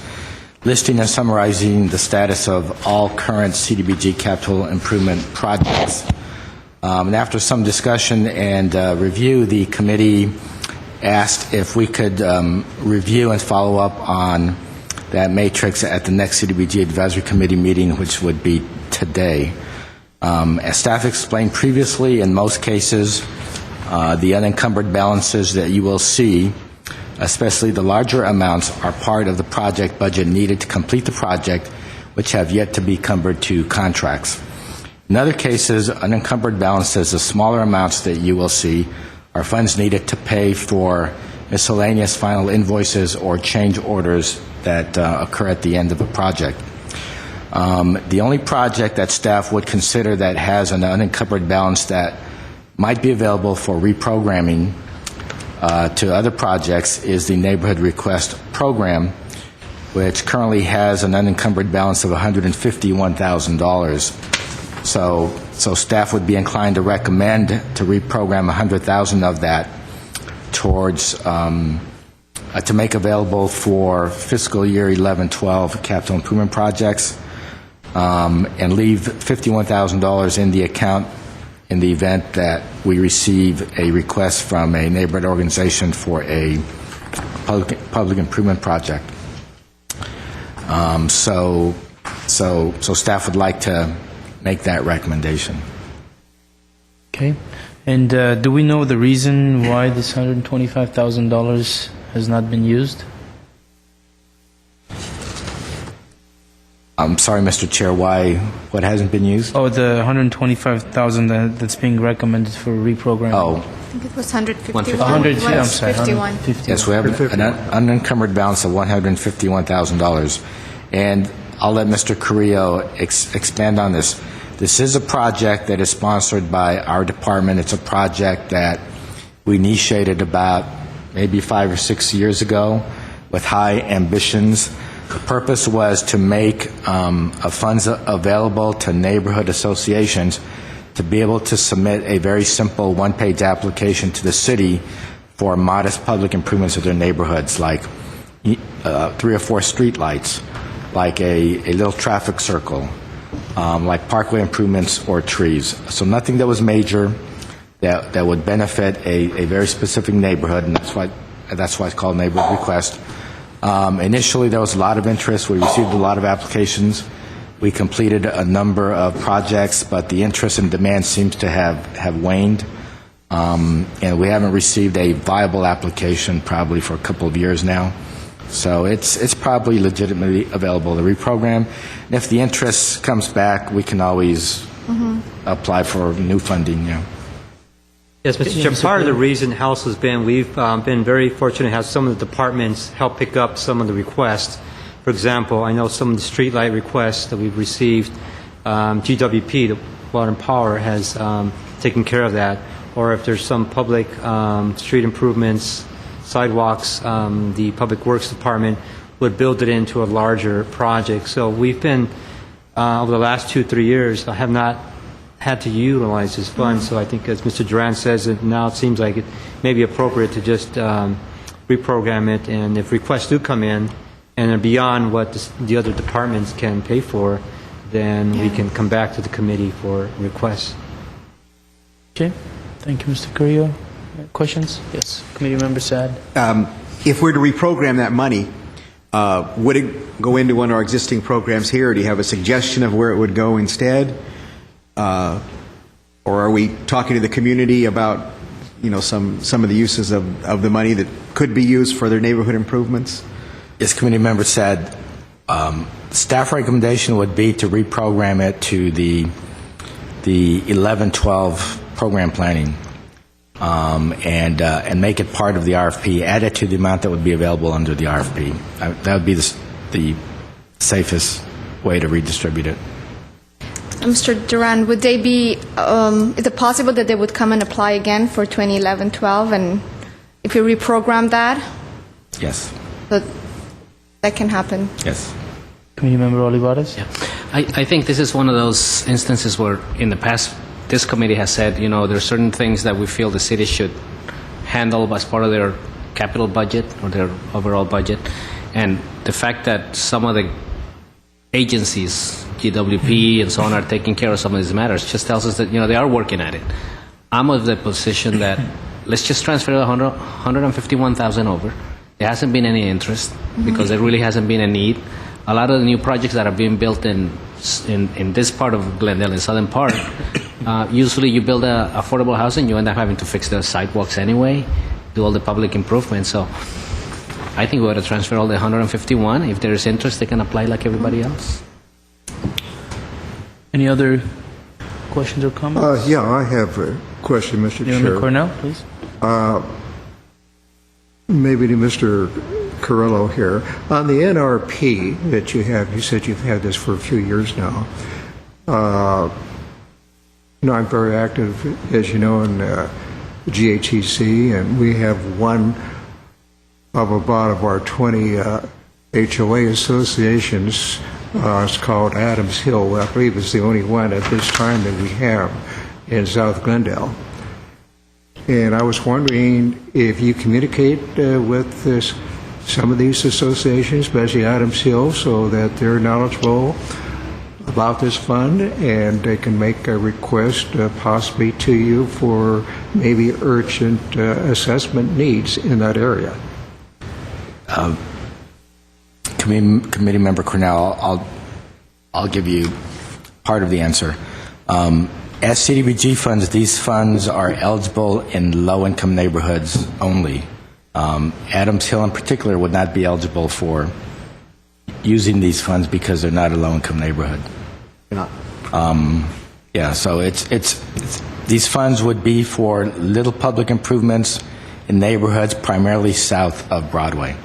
listing and summarizing the status of all current CDBG capital improvement projects. And after some discussion and review, the committee asked if we could review and follow up on that matrix at the next CDBG Advisory Committee meeting, which would be today. As staff explained previously, in most cases, the unencumbered balances that you will see, especially the larger amounts, are part of the project budget needed to complete the project, which have yet to be encumbered to contracts. In other cases, unencumbered balances, the smaller amounts that you will see, are funds needed to pay for miscellaneous final invoices or change orders that occur at the end of a project. The only project that staff would consider that has an unencumbered balance that might be available for reprogramming to other projects is the Neighborhood Request Program, which currently has an unencumbered balance of $151,000. So staff would be inclined to recommend to reprogram $100,000 of that towards to make available for fiscal year 11-12 capital improvement projects, and leave $51,000 in the account in the event that we receive a request from a neighborhood organization for a public improvement project. So staff would like to make that recommendation. Okay. And do we know the reason why this $125,000 has not been used? I'm sorry, Mr. Chair, what hasn't been used? Oh, the $125,000 that's being recommended for reprogramming. Oh, I think it was 151. 100, I'm sorry, 51. 150. yes, we have an unencumbered balance of $151,000. And I'll let Mr. Carrillo expand on this. This is a project that is sponsored by our department. It's a project that we initiated about maybe 5 or 6 years ago with high ambitions. The purpose was to make funds available to neighborhood associations to be able to submit a very simple one-page application to the city for modest public improvements of their neighborhoods, like 3 or 4 street lights, like a little traffic circle, like parkway improvements or trees. So nothing that was major that would benefit a very specific neighborhood, and that's why it's called Neighborhood Request. Initially, there was a lot of interest. We received a lot of applications. We completed a number of projects, but the interest and demand seems to have waned, and we haven't received a viable application probably for a couple of years now. So it's probably legitimately available to reprogram. And if the interest comes back, we can always apply for new funding. Yeah. Yes, Mr. Chair, part of the reason House has been, we've been very fortunate to have some of the departments help pick up some of the requests. For example, I know some of the streetlight requests that we've received, GWP, the Water and Power, has taken care of that. or if there's some public street improvements, sidewalks, the Public Works Department would build it into a larger project. So we've been, over the last 2-3 years, I have not had to utilize this fund. So I think, as Mr. Duran says, it now it seems like it may be appropriate to just reprogram it. And if requests do come in and are beyond what the other departments can pay for, then we can come back to the committee for requests. Okay. Thank you, Mr. Carrillo. Questions? Yes. Committee Member Sad. If we're to reprogram that money, would it go into one of our existing programs here? Or do you have a suggestion of where it would go instead? Or are we talking to the community about, some of the uses of the money that could be used for their neighborhood improvements? As committee member said, staff recommendation would be to reprogram it to the 11-12 program planning, and make it part of the RFP, add it to the amount that would be available under the RFP. That would be the safest way to redistribute it. Mr. Duran, would they be, is it possible that they would come and apply again for 2011-12, and if you reprogram that, Yes. that can happen? Yes. Committee Member Olivares. Yeah. I think this is one of those instances where in the past this committee has said, there are certain things that we feel the city should handle as part of their capital budget or their overall budget. And the fact that some of the agencies, GWP and so on, are taking care of some of these matters just tells us that, they are working at it. I'm of the position that let's just transfer the 151,000 over. There hasn't been any interest because there really hasn't been a need. A lot of the new projects that are being built in this part of Glendale, in southern part, usually you build affordable housing, you end up having to fix the sidewalks anyway, do all the public improvements. So I think we ought to transfer all the 151. If there is interest, they can apply like everybody else. Any other questions or comments? Yeah, I have a question, Mr. Member Chair. Cornell, please. Maybe to Mr. Carrillo here. On the NRP that you have, you said you've had this for a few years now. I'm very active, as you know, in GHEC, and we have one of about of our 20 HOA associations. It's called Adams Hill. I believe it's the only one at this time that we have in South Glendale. And I was wondering if you communicate with some of these associations, especially Adams Hill, so that they're knowledgeable about this fund and they can make a request possibly to you for maybe urgent assessment needs in that area. Committee Member Cornell, I'll give you part of the answer. As CDBG funds, these funds are eligible in low-income neighborhoods only. Adams Hill in particular would not be eligible for using these funds because they're not a low-income neighborhood. Yeah, so it's these funds would be for little public improvements in neighborhoods primarily south of Broadway.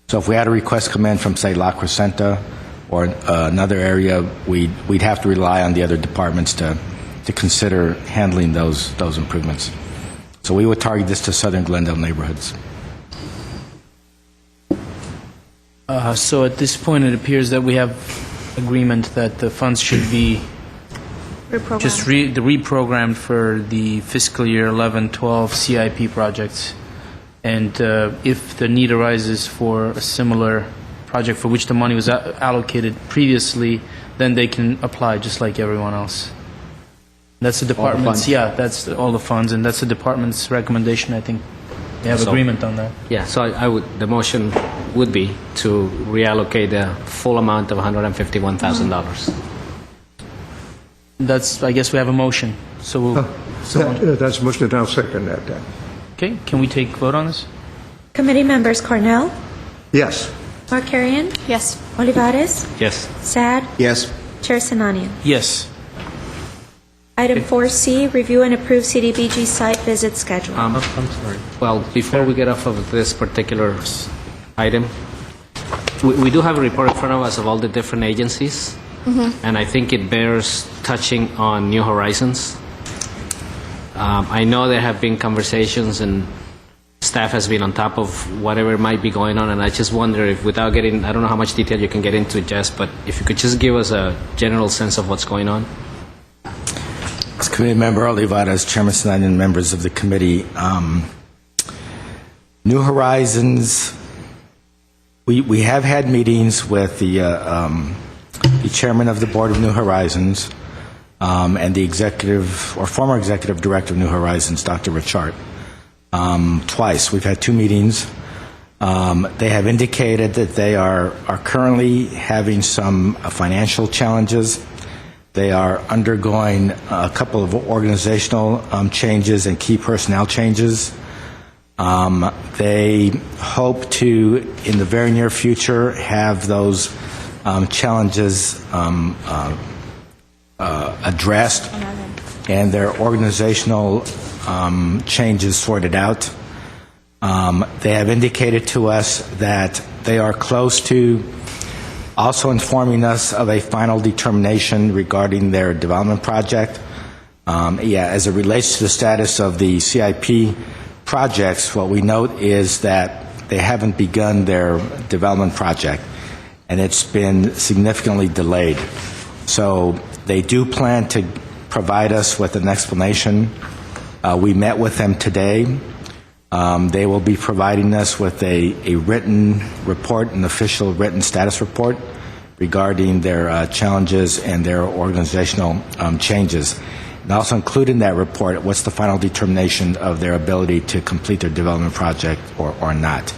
So if we had a request come in from, say, La Crescenta or another area, we'd have to rely on the other departments to consider handling those improvements. So we would target this to southern Glendale neighborhoods. So at this point, it appears that we have agreement that the funds should be just reprogrammed for the fiscal year 11-12 CIP projects. And if the need arises for a similar project for which the money was allocated previously, then they can apply just like everyone else. That's the department's, that's all the funds, and that's the department's recommendation. I think they have agreement on that. Yeah, so the motion would be to reallocate the full amount of $151,000. That's, I guess we have a motion. So we'll, That's most of I'll second that then. okay, can we take vote on this? Committee Members Cornell, Yes. Markarian, Yes. Olivares, Yes. Sad, Yes. Chair Sinanian. Yes. Item 4C, review and approve CDBG site visit schedule. I'm sorry. Well, before we get off of this particular item, we do have a report in front of us of all the different agencies, and I think it bears touching on New Horizons. I know there have been conversations and staff has been on top of whatever might be going on, and I just wonder if, without getting, I don't know how much detail you can get into, Jess, but if you could just give us a general sense of what's going on. As Committee Member Olivares, Chairman Sinanian, members of the committee, New Horizons, we have had meetings with the chairman of the board of New Horizons and the executive or former executive director of New Horizons, Dr. Richard. Twice. We've had 2 meetings. They have indicated that they are currently having some financial challenges. They are undergoing a couple of organizational changes and key personnel changes. They hope to, in the very near future, have those challenges addressed and their organizational changes sorted out. They have indicated to us that they are close to also informing us of a final determination regarding their development project. As it relates to the status of the CIP projects, what we note is that they haven't begun their development project, and it's been significantly delayed. So they do plan to provide us with an explanation. We met with them today. They will be providing us with a written report, an official written status report regarding their challenges and their organizational changes. And also include in that report what's the final determination of their ability to complete their development project or not.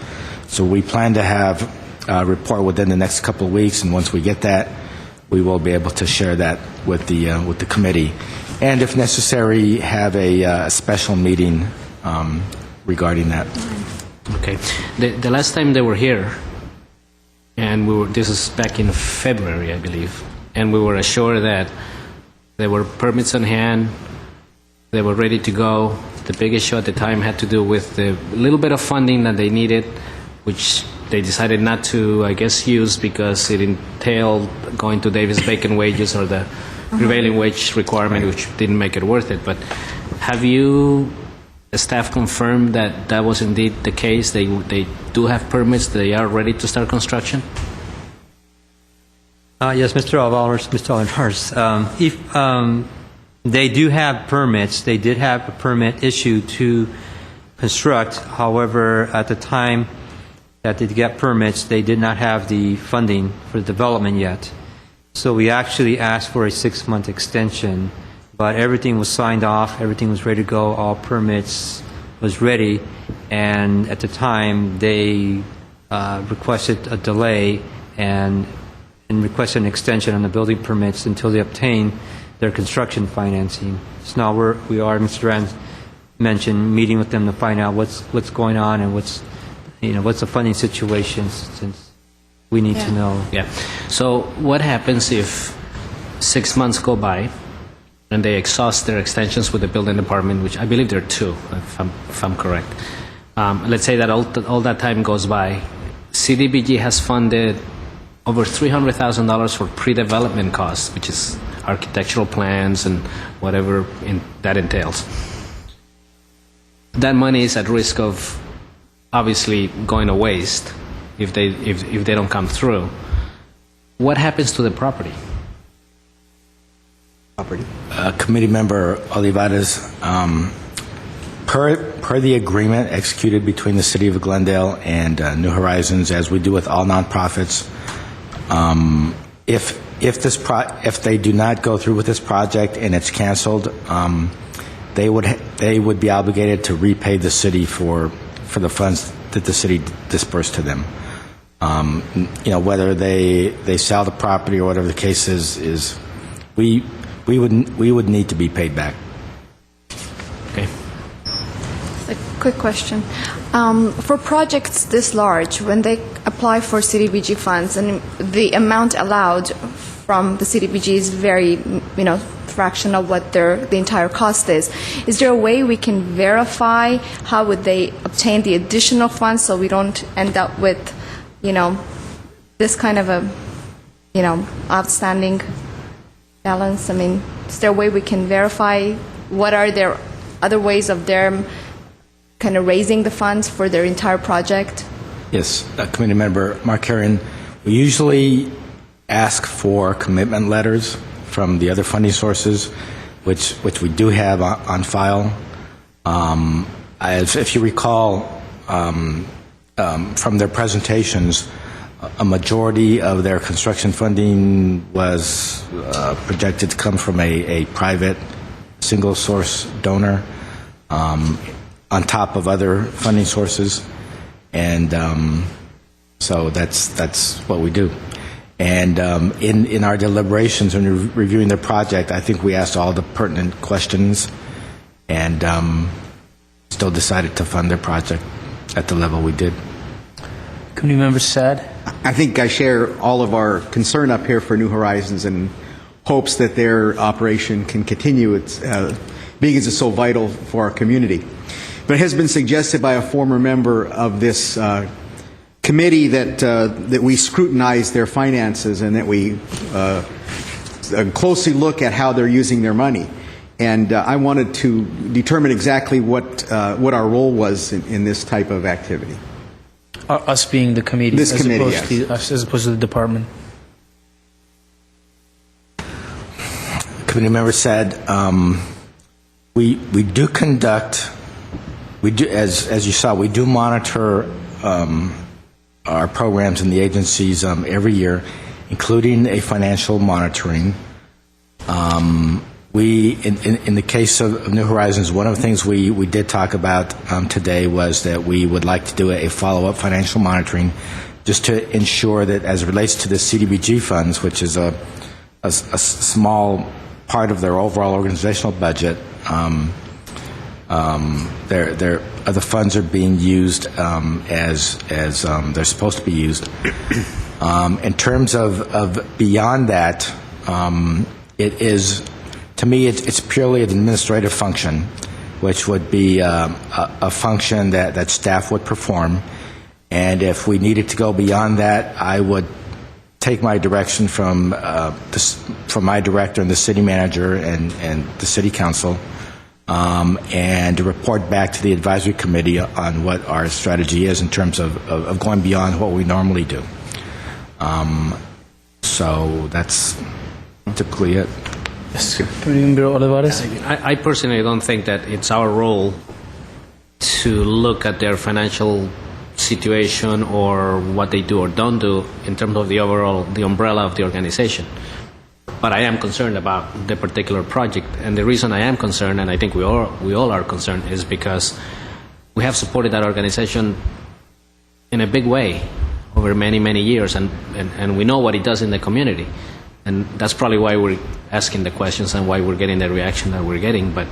So we plan to have a report within the next couple of weeks, and once we get that, we will be able to share that with the committee. And if necessary, have a special meeting regarding that. Okay. The last time they were here, and this is back in February, I believe, and we were assured that there were permits on hand, they were ready to go. The big issue at the time had to do with the little bit of funding that they needed, which they decided not to, I guess, use because it entailed going to Davis-Bacon wages or the prevailing wage requirement, which didn't make it worth it. But have you, the staff, confirmed that that was indeed the case? They do have permits, they are ready to start construction? Yes, Mr. Alvarez, if they do have permits, they did have a permit issued to construct. However, at the time that they get permits, they did not have the funding for the development yet. So we actually asked for a 6-month extension, but everything was signed off, everything was ready to go, all permits was ready, and at the time they requested a delay and requested an extension on the building permits until they obtain their construction financing. So now we are, Mr. Rand mentioned, meeting with them to find out what's going on and what's the funding situation, since we need to know. Yeah. So what happens if 6 months go by and they exhaust their extensions with the building department, which I believe there are 2, if I'm correct. Let's say that all that time goes by. CDBG has funded over $300,000 for pre-development costs, which is architectural plans and whatever that entails. That money is at risk of obviously going to waste if they don't come through. What happens to the property? Committee Member Olivares, per the agreement executed between the City of Glendale and New Horizons, as we do with all nonprofits, if they do not go through with this project and it's canceled, they would be obligated to repay the city for the funds that the city dispersed to them. Whether they sell the property or whatever the case is we would need to be paid back. Okay. A quick question. For projects this large, when they apply for CDBG funds and the amount allowed from the CDBG is very, fraction of what the entire cost is there a way we can verify how would they obtain the additional funds so we don't end up with, this kind of a, outstanding balance? I mean, is there a way we can verify what are their other ways of them kind of raising the funds for their entire project? Yes, Committee Member Markarian, we usually ask for commitment letters from the other funding sources, which we do have on file. If you recall from their presentations, a majority of their construction funding was projected to come from a private single source donor on top of other funding sources, and so that's what we do. And in our deliberations when we're reviewing the project, I think we asked all the pertinent questions and still decided to fund their project at the level we did. Committee Member Sad? I think I share all of our concern up here for New Horizons and hopes that their operation can continue being as it's so vital for our community. But it has been suggested by a former member of this committee that we scrutinize their finances and that we closely look at how they're using their money. And I wanted to determine exactly what our role was in this type of activity. Us being the committee, This as committee, opposed yes. to us, as opposed to the department. Committee member said we do conduct, as you saw, we do monitor our programs in the agencies every year, including a financial monitoring. In the case of New Horizons, one of the things we did talk about today was that we would like to do a follow-up financial monitoring just to ensure that as it relates to the CDBG funds, which is a small part of their overall organizational budget, the funds are being used as they're supposed to be used. In terms of beyond that, it is, to me, it's purely an administrative function, which would be a function that staff would perform. And if we needed to go beyond that, I would take my direction from my director and the city manager and the city council, and to report back to the advisory committee on what our strategy is in terms of going beyond what we normally do. So that's typically it. Yes. Committee Member Olivares? I personally don't think that it's our role to look at their financial situation or what they do or don't do in terms of the overall, the umbrella of the organization. But I am concerned about the particular project, and the reason I am concerned, and I think we all are concerned, is because we have supported that organization in a big way over many years, and we know what it does in the community. And that's probably why we're asking the questions and why we're getting the reaction that we're getting. But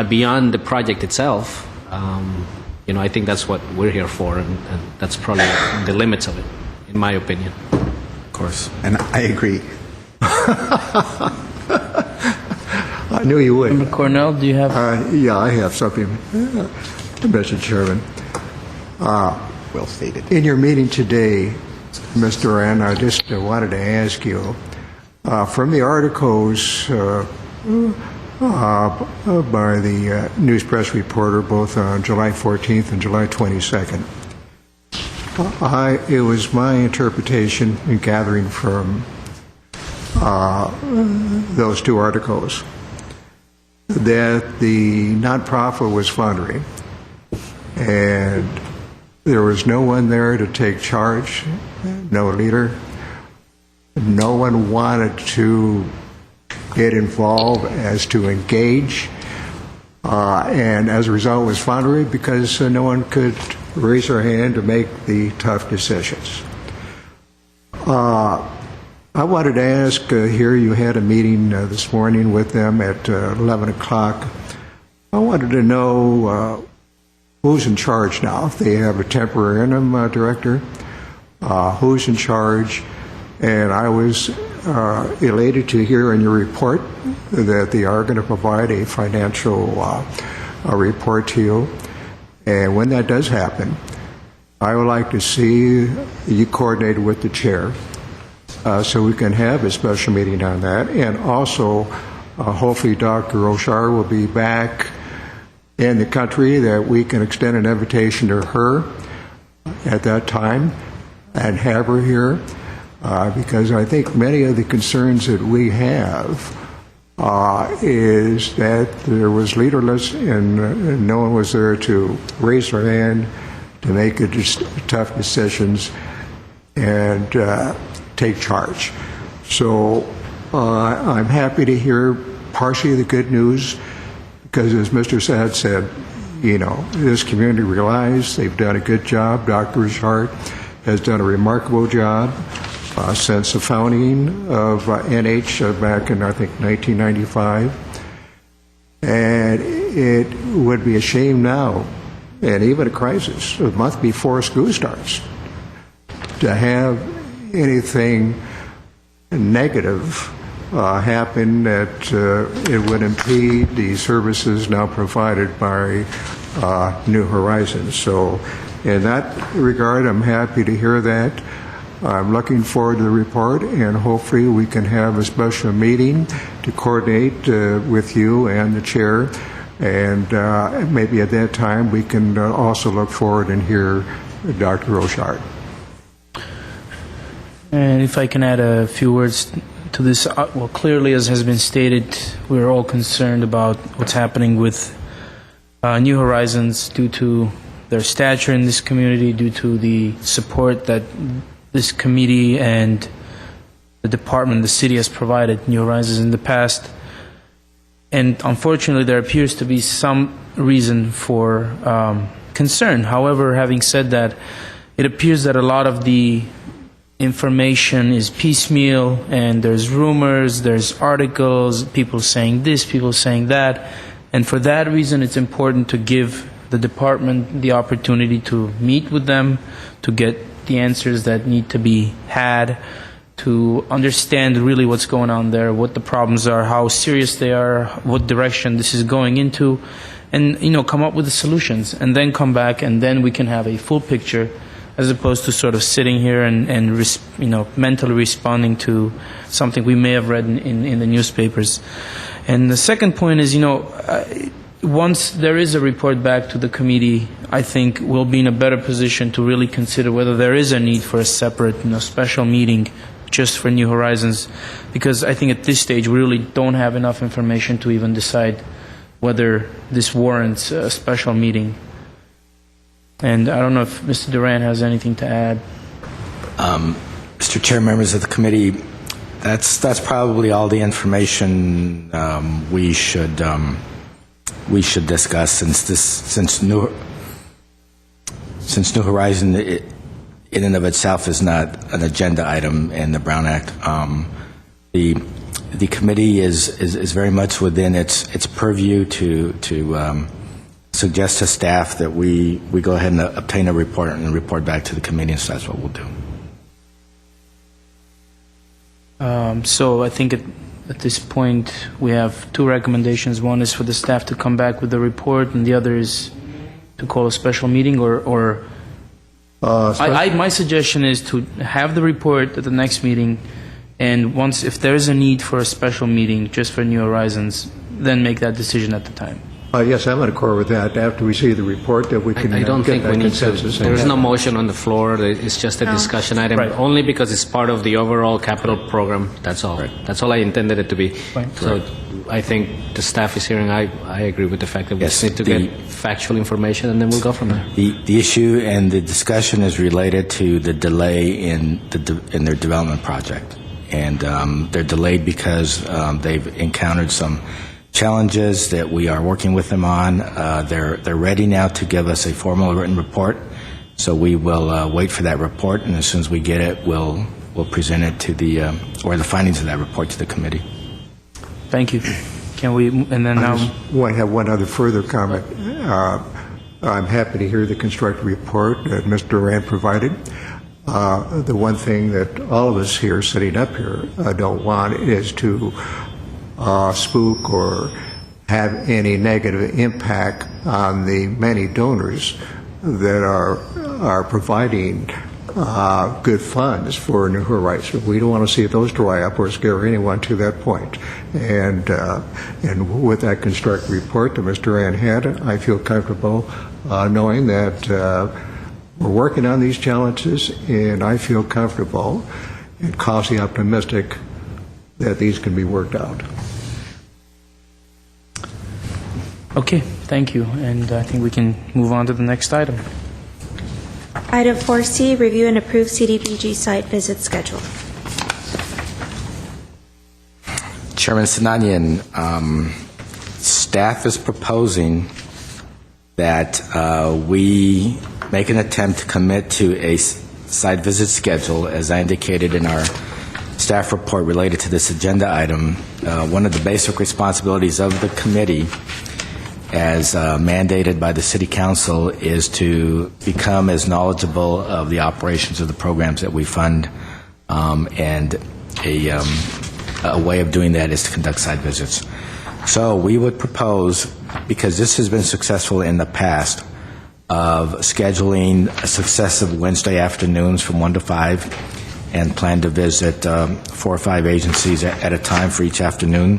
beyond the project itself, I think that's what we're here for, and that's probably the limits of it, in my opinion. Of course. And I agree. I knew you would. Member Cornell, do you have? Yeah, I have something, Mr. Chairman. Well stated. In your meeting today, Ms. Duran, I just wanted to ask you, from the articles by the News Press reporter, both on July 14th and July 22nd, it was my interpretation in gathering from those two articles that the nonprofit was floundering and there was no one there to take charge, no leader. No one wanted to get involved as to engage, and as a result was floundering because no one could raise their hand to make the tough decisions. I wanted to ask, here you had a meeting this morning with them at 11 o'clock. I wanted to know who's in charge now, if they have a temporary interim director, who's in charge. And I was elated to hear in your report that they are going to provide a financial report to you. And when that does happen, I would like to see you coordinated with the chair so we can have a special meeting on that. And also, hopefully Dr. Oshar will be back in the country that we can extend an invitation to her at that time and have her here, because I think many of the concerns that we have is that there was leaderless and no one was there to raise their hand, to make tough decisions and take charge. So I'm happy to hear partially the good news, because as Mr. Sad said, you know, this community relies, they've done a good job. Dr. Richard has done a remarkable job since the founding of NH back in, I think, 1995. And it would be a shame now, and even a crisis, a month before school starts, to have anything negative happen that it would impede the services now provided by New Horizons. So in that regard, I'm happy to hear that. I'm looking forward to the report, and hopefully we can have a special meeting to coordinate with you and the chair, and maybe at that time we can also look forward and hear Dr. Rochard. And if I can add a few words to this, well, clearly, as has been stated, we're all concerned about what's happening with New Horizons due to their stature in this community, due to the support that this committee and the department, the city, has provided New Horizons in the past. And unfortunately, there appears to be some reason for concern. However, having said that, it appears that a lot of the information is piecemeal, and there's rumors, there's articles, people saying this, people saying that, and for that reason it's important to give the department the opportunity to meet with them, to get the answers that need to be had, to understand really what's going on there, what the problems are, how serious they are, what direction this is going into, and come up with the solutions, and then come back, and then we can have a full picture, as opposed to sort of sitting here and mentally responding to something we may have read in the newspapers. And the second point is, once there is a report back to the committee, I think we'll be in a better position to really consider whether there is a need for a separate, special meeting just for New Horizons, because I think at this stage we really don't have enough information to even decide whether this warrants a special meeting. And I don't know if Mr. Duran has anything to add. Mr. Chair, members of the committee, that's probably all the information we should discuss, since New Horizon in and of itself is not an agenda item in the Brown Act. The committee is very much within its purview to suggest to staff that we go ahead and obtain a report and report back to the committee, and so that's what we'll do. So I think at this point we have two recommendations. One is for the staff to come back with the report, and the other is to call a special meeting, or my suggestion is to have the report at the next meeting, and if there is a need for a special meeting just for New Horizons, then make that decision at the time. Yes, I'm in accord with that. After we see the report, that we can I don't get think that we need to. consensus. There's no motion on the floor. It's just a discussion item, Right. only because it's part of the overall capital program. That's all. That's all I intended it to be. Right. So I think the staff is hearing. I agree with the fact that we Yes, just need to get factual information, and then we'll go from there. The issue and the discussion is related to the delay in their development project, and they're delayed because they've encountered some challenges that we are working with them on. They're ready now to give us a formal written report, so we will wait for that report, and as soon as we get it, we'll present it to the findings of that report to the committee. Thank you. Can we, and then now... I just want to have one other further comment. I'm happy to hear the constructive report that Mr. Durant provided. The one thing that all of us here sitting up here don't want is to spook or have any negative impact on the many donors that are providing good funds for New Horizons. We don't want to see those dry up or scare anyone to that point. And with that constructive report that Mr. Rand had, I feel comfortable knowing that we're working on these challenges, and I feel comfortable and cautiously optimistic that these can be worked out. Okay, thank you. And I think we can move on to the next item. Item 4C, review and approve CDBG site visit schedule. Chairman Sinanian, staff is proposing that we make an attempt to commit to a site visit schedule, as I indicated in our staff report related to this agenda item. One of the basic responsibilities of the committee, as mandated by the City Council, is to become as knowledgeable of the operations of the programs that we fund, and a way of doing that is to conduct site visits. So we would propose, because this has been successful in the past, of scheduling successive Wednesday afternoons from 1 to 5 and plan to visit 4 or 5 agencies at a time for each afternoon.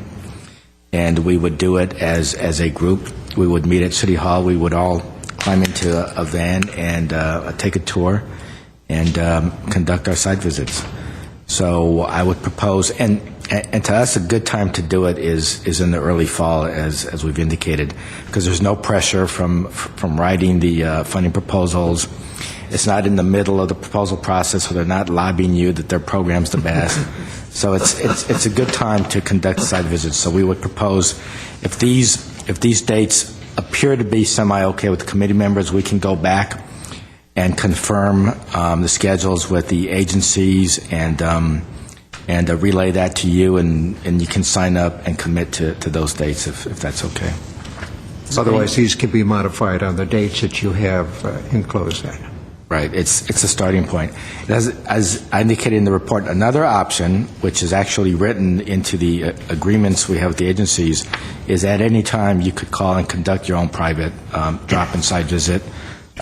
And we would do it as a group. We would meet at City Hall. We would all climb into a van and take a tour and conduct our site visits. So I would propose, and to us, a good time to do it is in the early fall, as we've indicated, because there's no pressure from writing the funding proposals. It's not in the middle of the proposal process, so they're not lobbying you that their program's the best. So it's a good time to conduct site visits. So we would propose, if these dates appear to be semi-okay with the committee members, we can go back and confirm the schedules with the agencies and relay that to you, and you can sign up and commit to those dates if that's okay. Otherwise, these can be modified on the dates that you have enclosed in. Right. It's a starting point. As I indicated in the report, another option, which is actually written into the agreements we have with the agencies, is at any time you could call and conduct your own private drop-in site visit,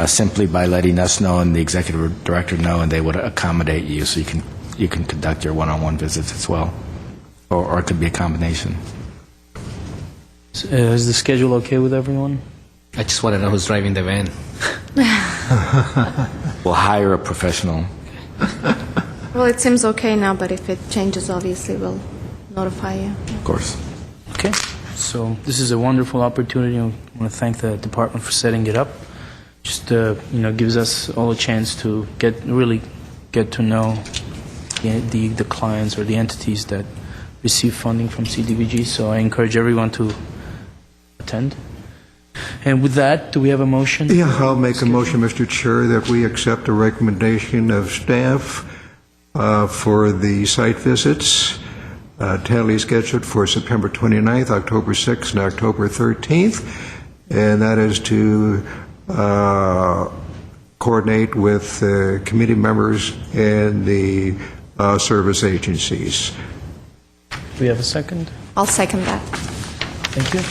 simply by letting us know and the executive director know, and they would accommodate you, so you can conduct your one-on-one visits as well, or it could be a combination. Is the schedule okay with everyone? I just want to know who's driving the van. We'll hire a professional. Well, it seems okay now, but if it changes, obviously we'll notify you. Of course. Okay, so this is a wonderful opportunity. I want to thank the department for setting it up. Just gives us all a chance to really get to know the clients or the entities that receive funding from CDBG. So I encourage everyone to attend. And with that, do we have a motion? Yeah, I'll make a motion, Mr. Chair, that we accept a recommendation of staff for the site visits, tentatively scheduled for September 29th, October 6th, and October 13th, and that is to coordinate with committee members and the service agencies. Do we have a second? I'll second that. Thank you.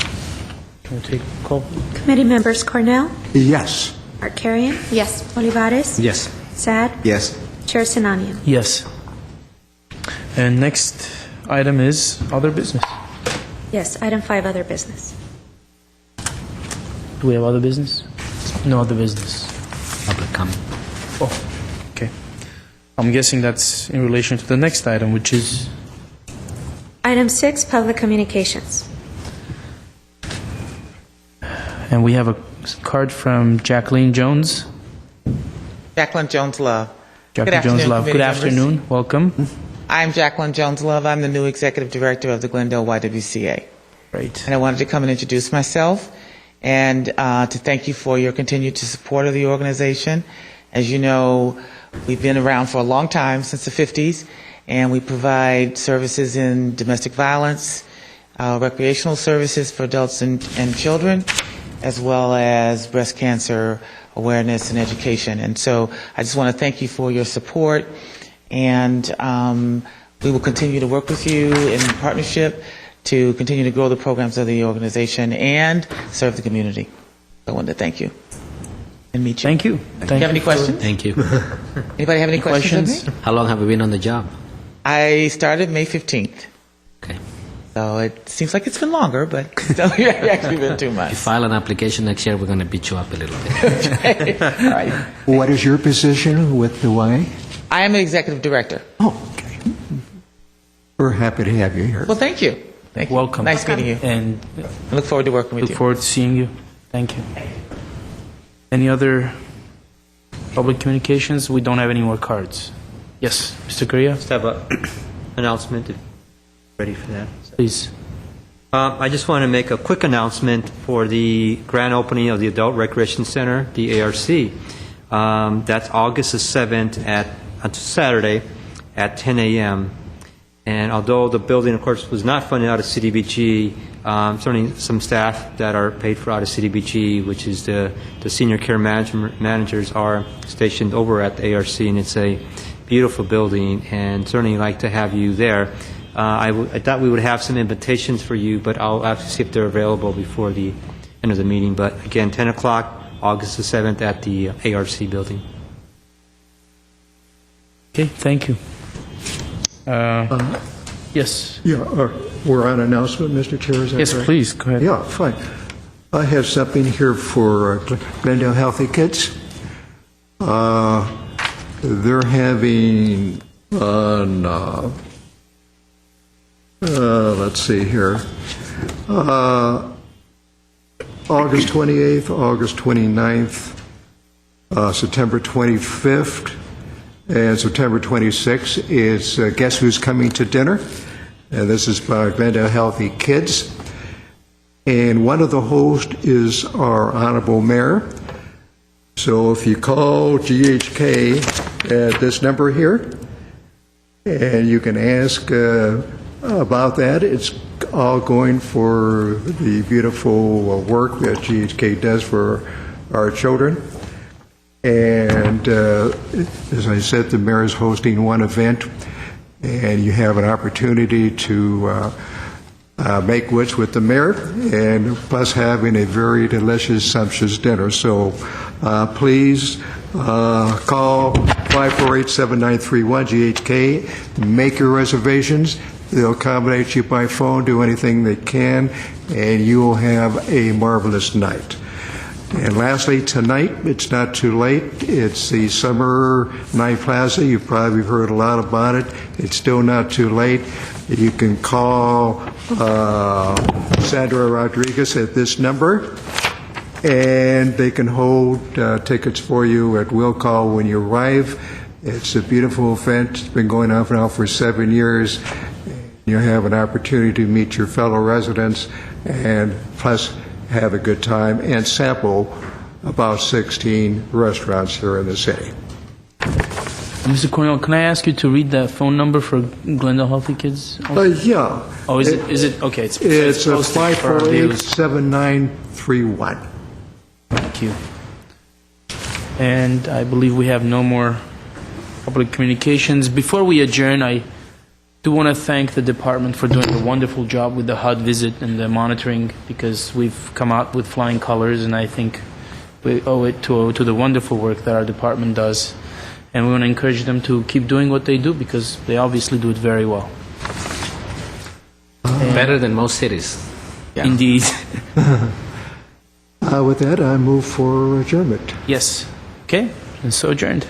Can we take a call? Committee members Cornell, Yes. Arcarian, Yes. Olivares, Yes. Sad, Yes. Chair Sinanian. Yes. And next item is other business. Yes, item 5, other business. Do we have other business? No other business. Public comment. Oh, okay. I'm guessing that's in relation to the next item, which is... Item 6, public communications. And we have a card from Jacqueline Jones. Jacqueline Jones Love. Jacqueline Jones Love. Good committee members. afternoon. Welcome. I'm Jacqueline Jones Love. I'm the new executive director of the Glendale YWCA. Great. And I wanted to come and introduce myself and to thank you for your continued support of the organization. As you know, we've been around for a long time, since the 50s, and we provide services in domestic violence, recreational services for adults and children, as well as breast cancer awareness and education. And so I just want to thank you for your support, and we will continue to work with you in partnership to continue to grow the programs of the organization and serve the community. I wanted to thank you. and meet you. Thank you. Do you have any questions? Thank you. Anybody have any questions? Questions? of me? How long have you been on the job? I started May 15th. Okay. So it seems like it's been longer, but still, it's actually been 2 If you months. file an application next year, we're going to beat you up a little bit. All right. What is your position with the Y? I am an executive director. Oh, okay. We're happy to have you here. Well, thank you. Thank you. Welcome. Nice meeting you. And I look forward to working with look you. forward to seeing you. Thank you. Any other public communications? We don't have any more cards. Yes, Mr. Correa, Just have a announcement, if you're ready for that. please. I just want to make a quick announcement for the grand opening of the Adult Recreation Center, the ARC. That's August the 7th on Saturday at 10 a.m. And although the building, of course, was not funded out of CDBG, certainly some staff that are paid for out of CDBG, which is the senior care managers, are stationed over at the ARC, and it's a beautiful building, and certainly like to have you there. I thought we would have some invitations for you, but I'll have to see if they're available before the end of the meeting. But again, 10 o'clock, August the 7th at the ARC building. Okay, thank you. Yes. Yeah, we're on announcement, Mr. Chair, is that Yes, correct? please, go ahead. Yeah, fine. I have something here for Glendale Healthy Kids. They're having on, let's see here, August 28th, August 29th, September 25th, and September 26th is Guess Who's Coming to Dinner? And this is by Glendale Healthy Kids. And one of the hosts is our Honorable Mayor. So if you call GHK at this number here, and you can ask about that, it's all going for the beautiful work that GHK does for our children. And as I said, the mayor is hosting one event, and you have an opportunity to make wits with the mayor, and plus having a very delicious, sumptuous dinner. So please call 548-7931 GHK, make your reservations. They'll accommodate you by phone, do anything they can, and you will have a marvelous night. And lastly, tonight, it's not too late. It's the Summer Night Plaza. You've probably heard a lot about it. It's still not too late. You can call Sandra Rodriguez at this number, and they can hold tickets for you at will call when you arrive. It's a beautiful event. It's been going on now for 7 years. You have an opportunity to meet your fellow residents and plus have a good time and sample about 16 restaurants here in the city. Mr. Cornell, can I ask you to read the phone number for Glendale Healthy Kids? Yeah. Oh, is it? Okay, it's It's a posted for our views. 548-7931. Thank you. And I believe we have no more public communications. Before we adjourn, I do want to thank the department for doing a wonderful job with the HUD visit and the monitoring, because we've come out with flying colors, and I think we owe it to the wonderful work that our department does. And we want to encourage them to keep doing what they do, because they obviously do it very well. Better than most cities. Indeed. With that, I move for adjournment. Yes. Okay, and so adjourned.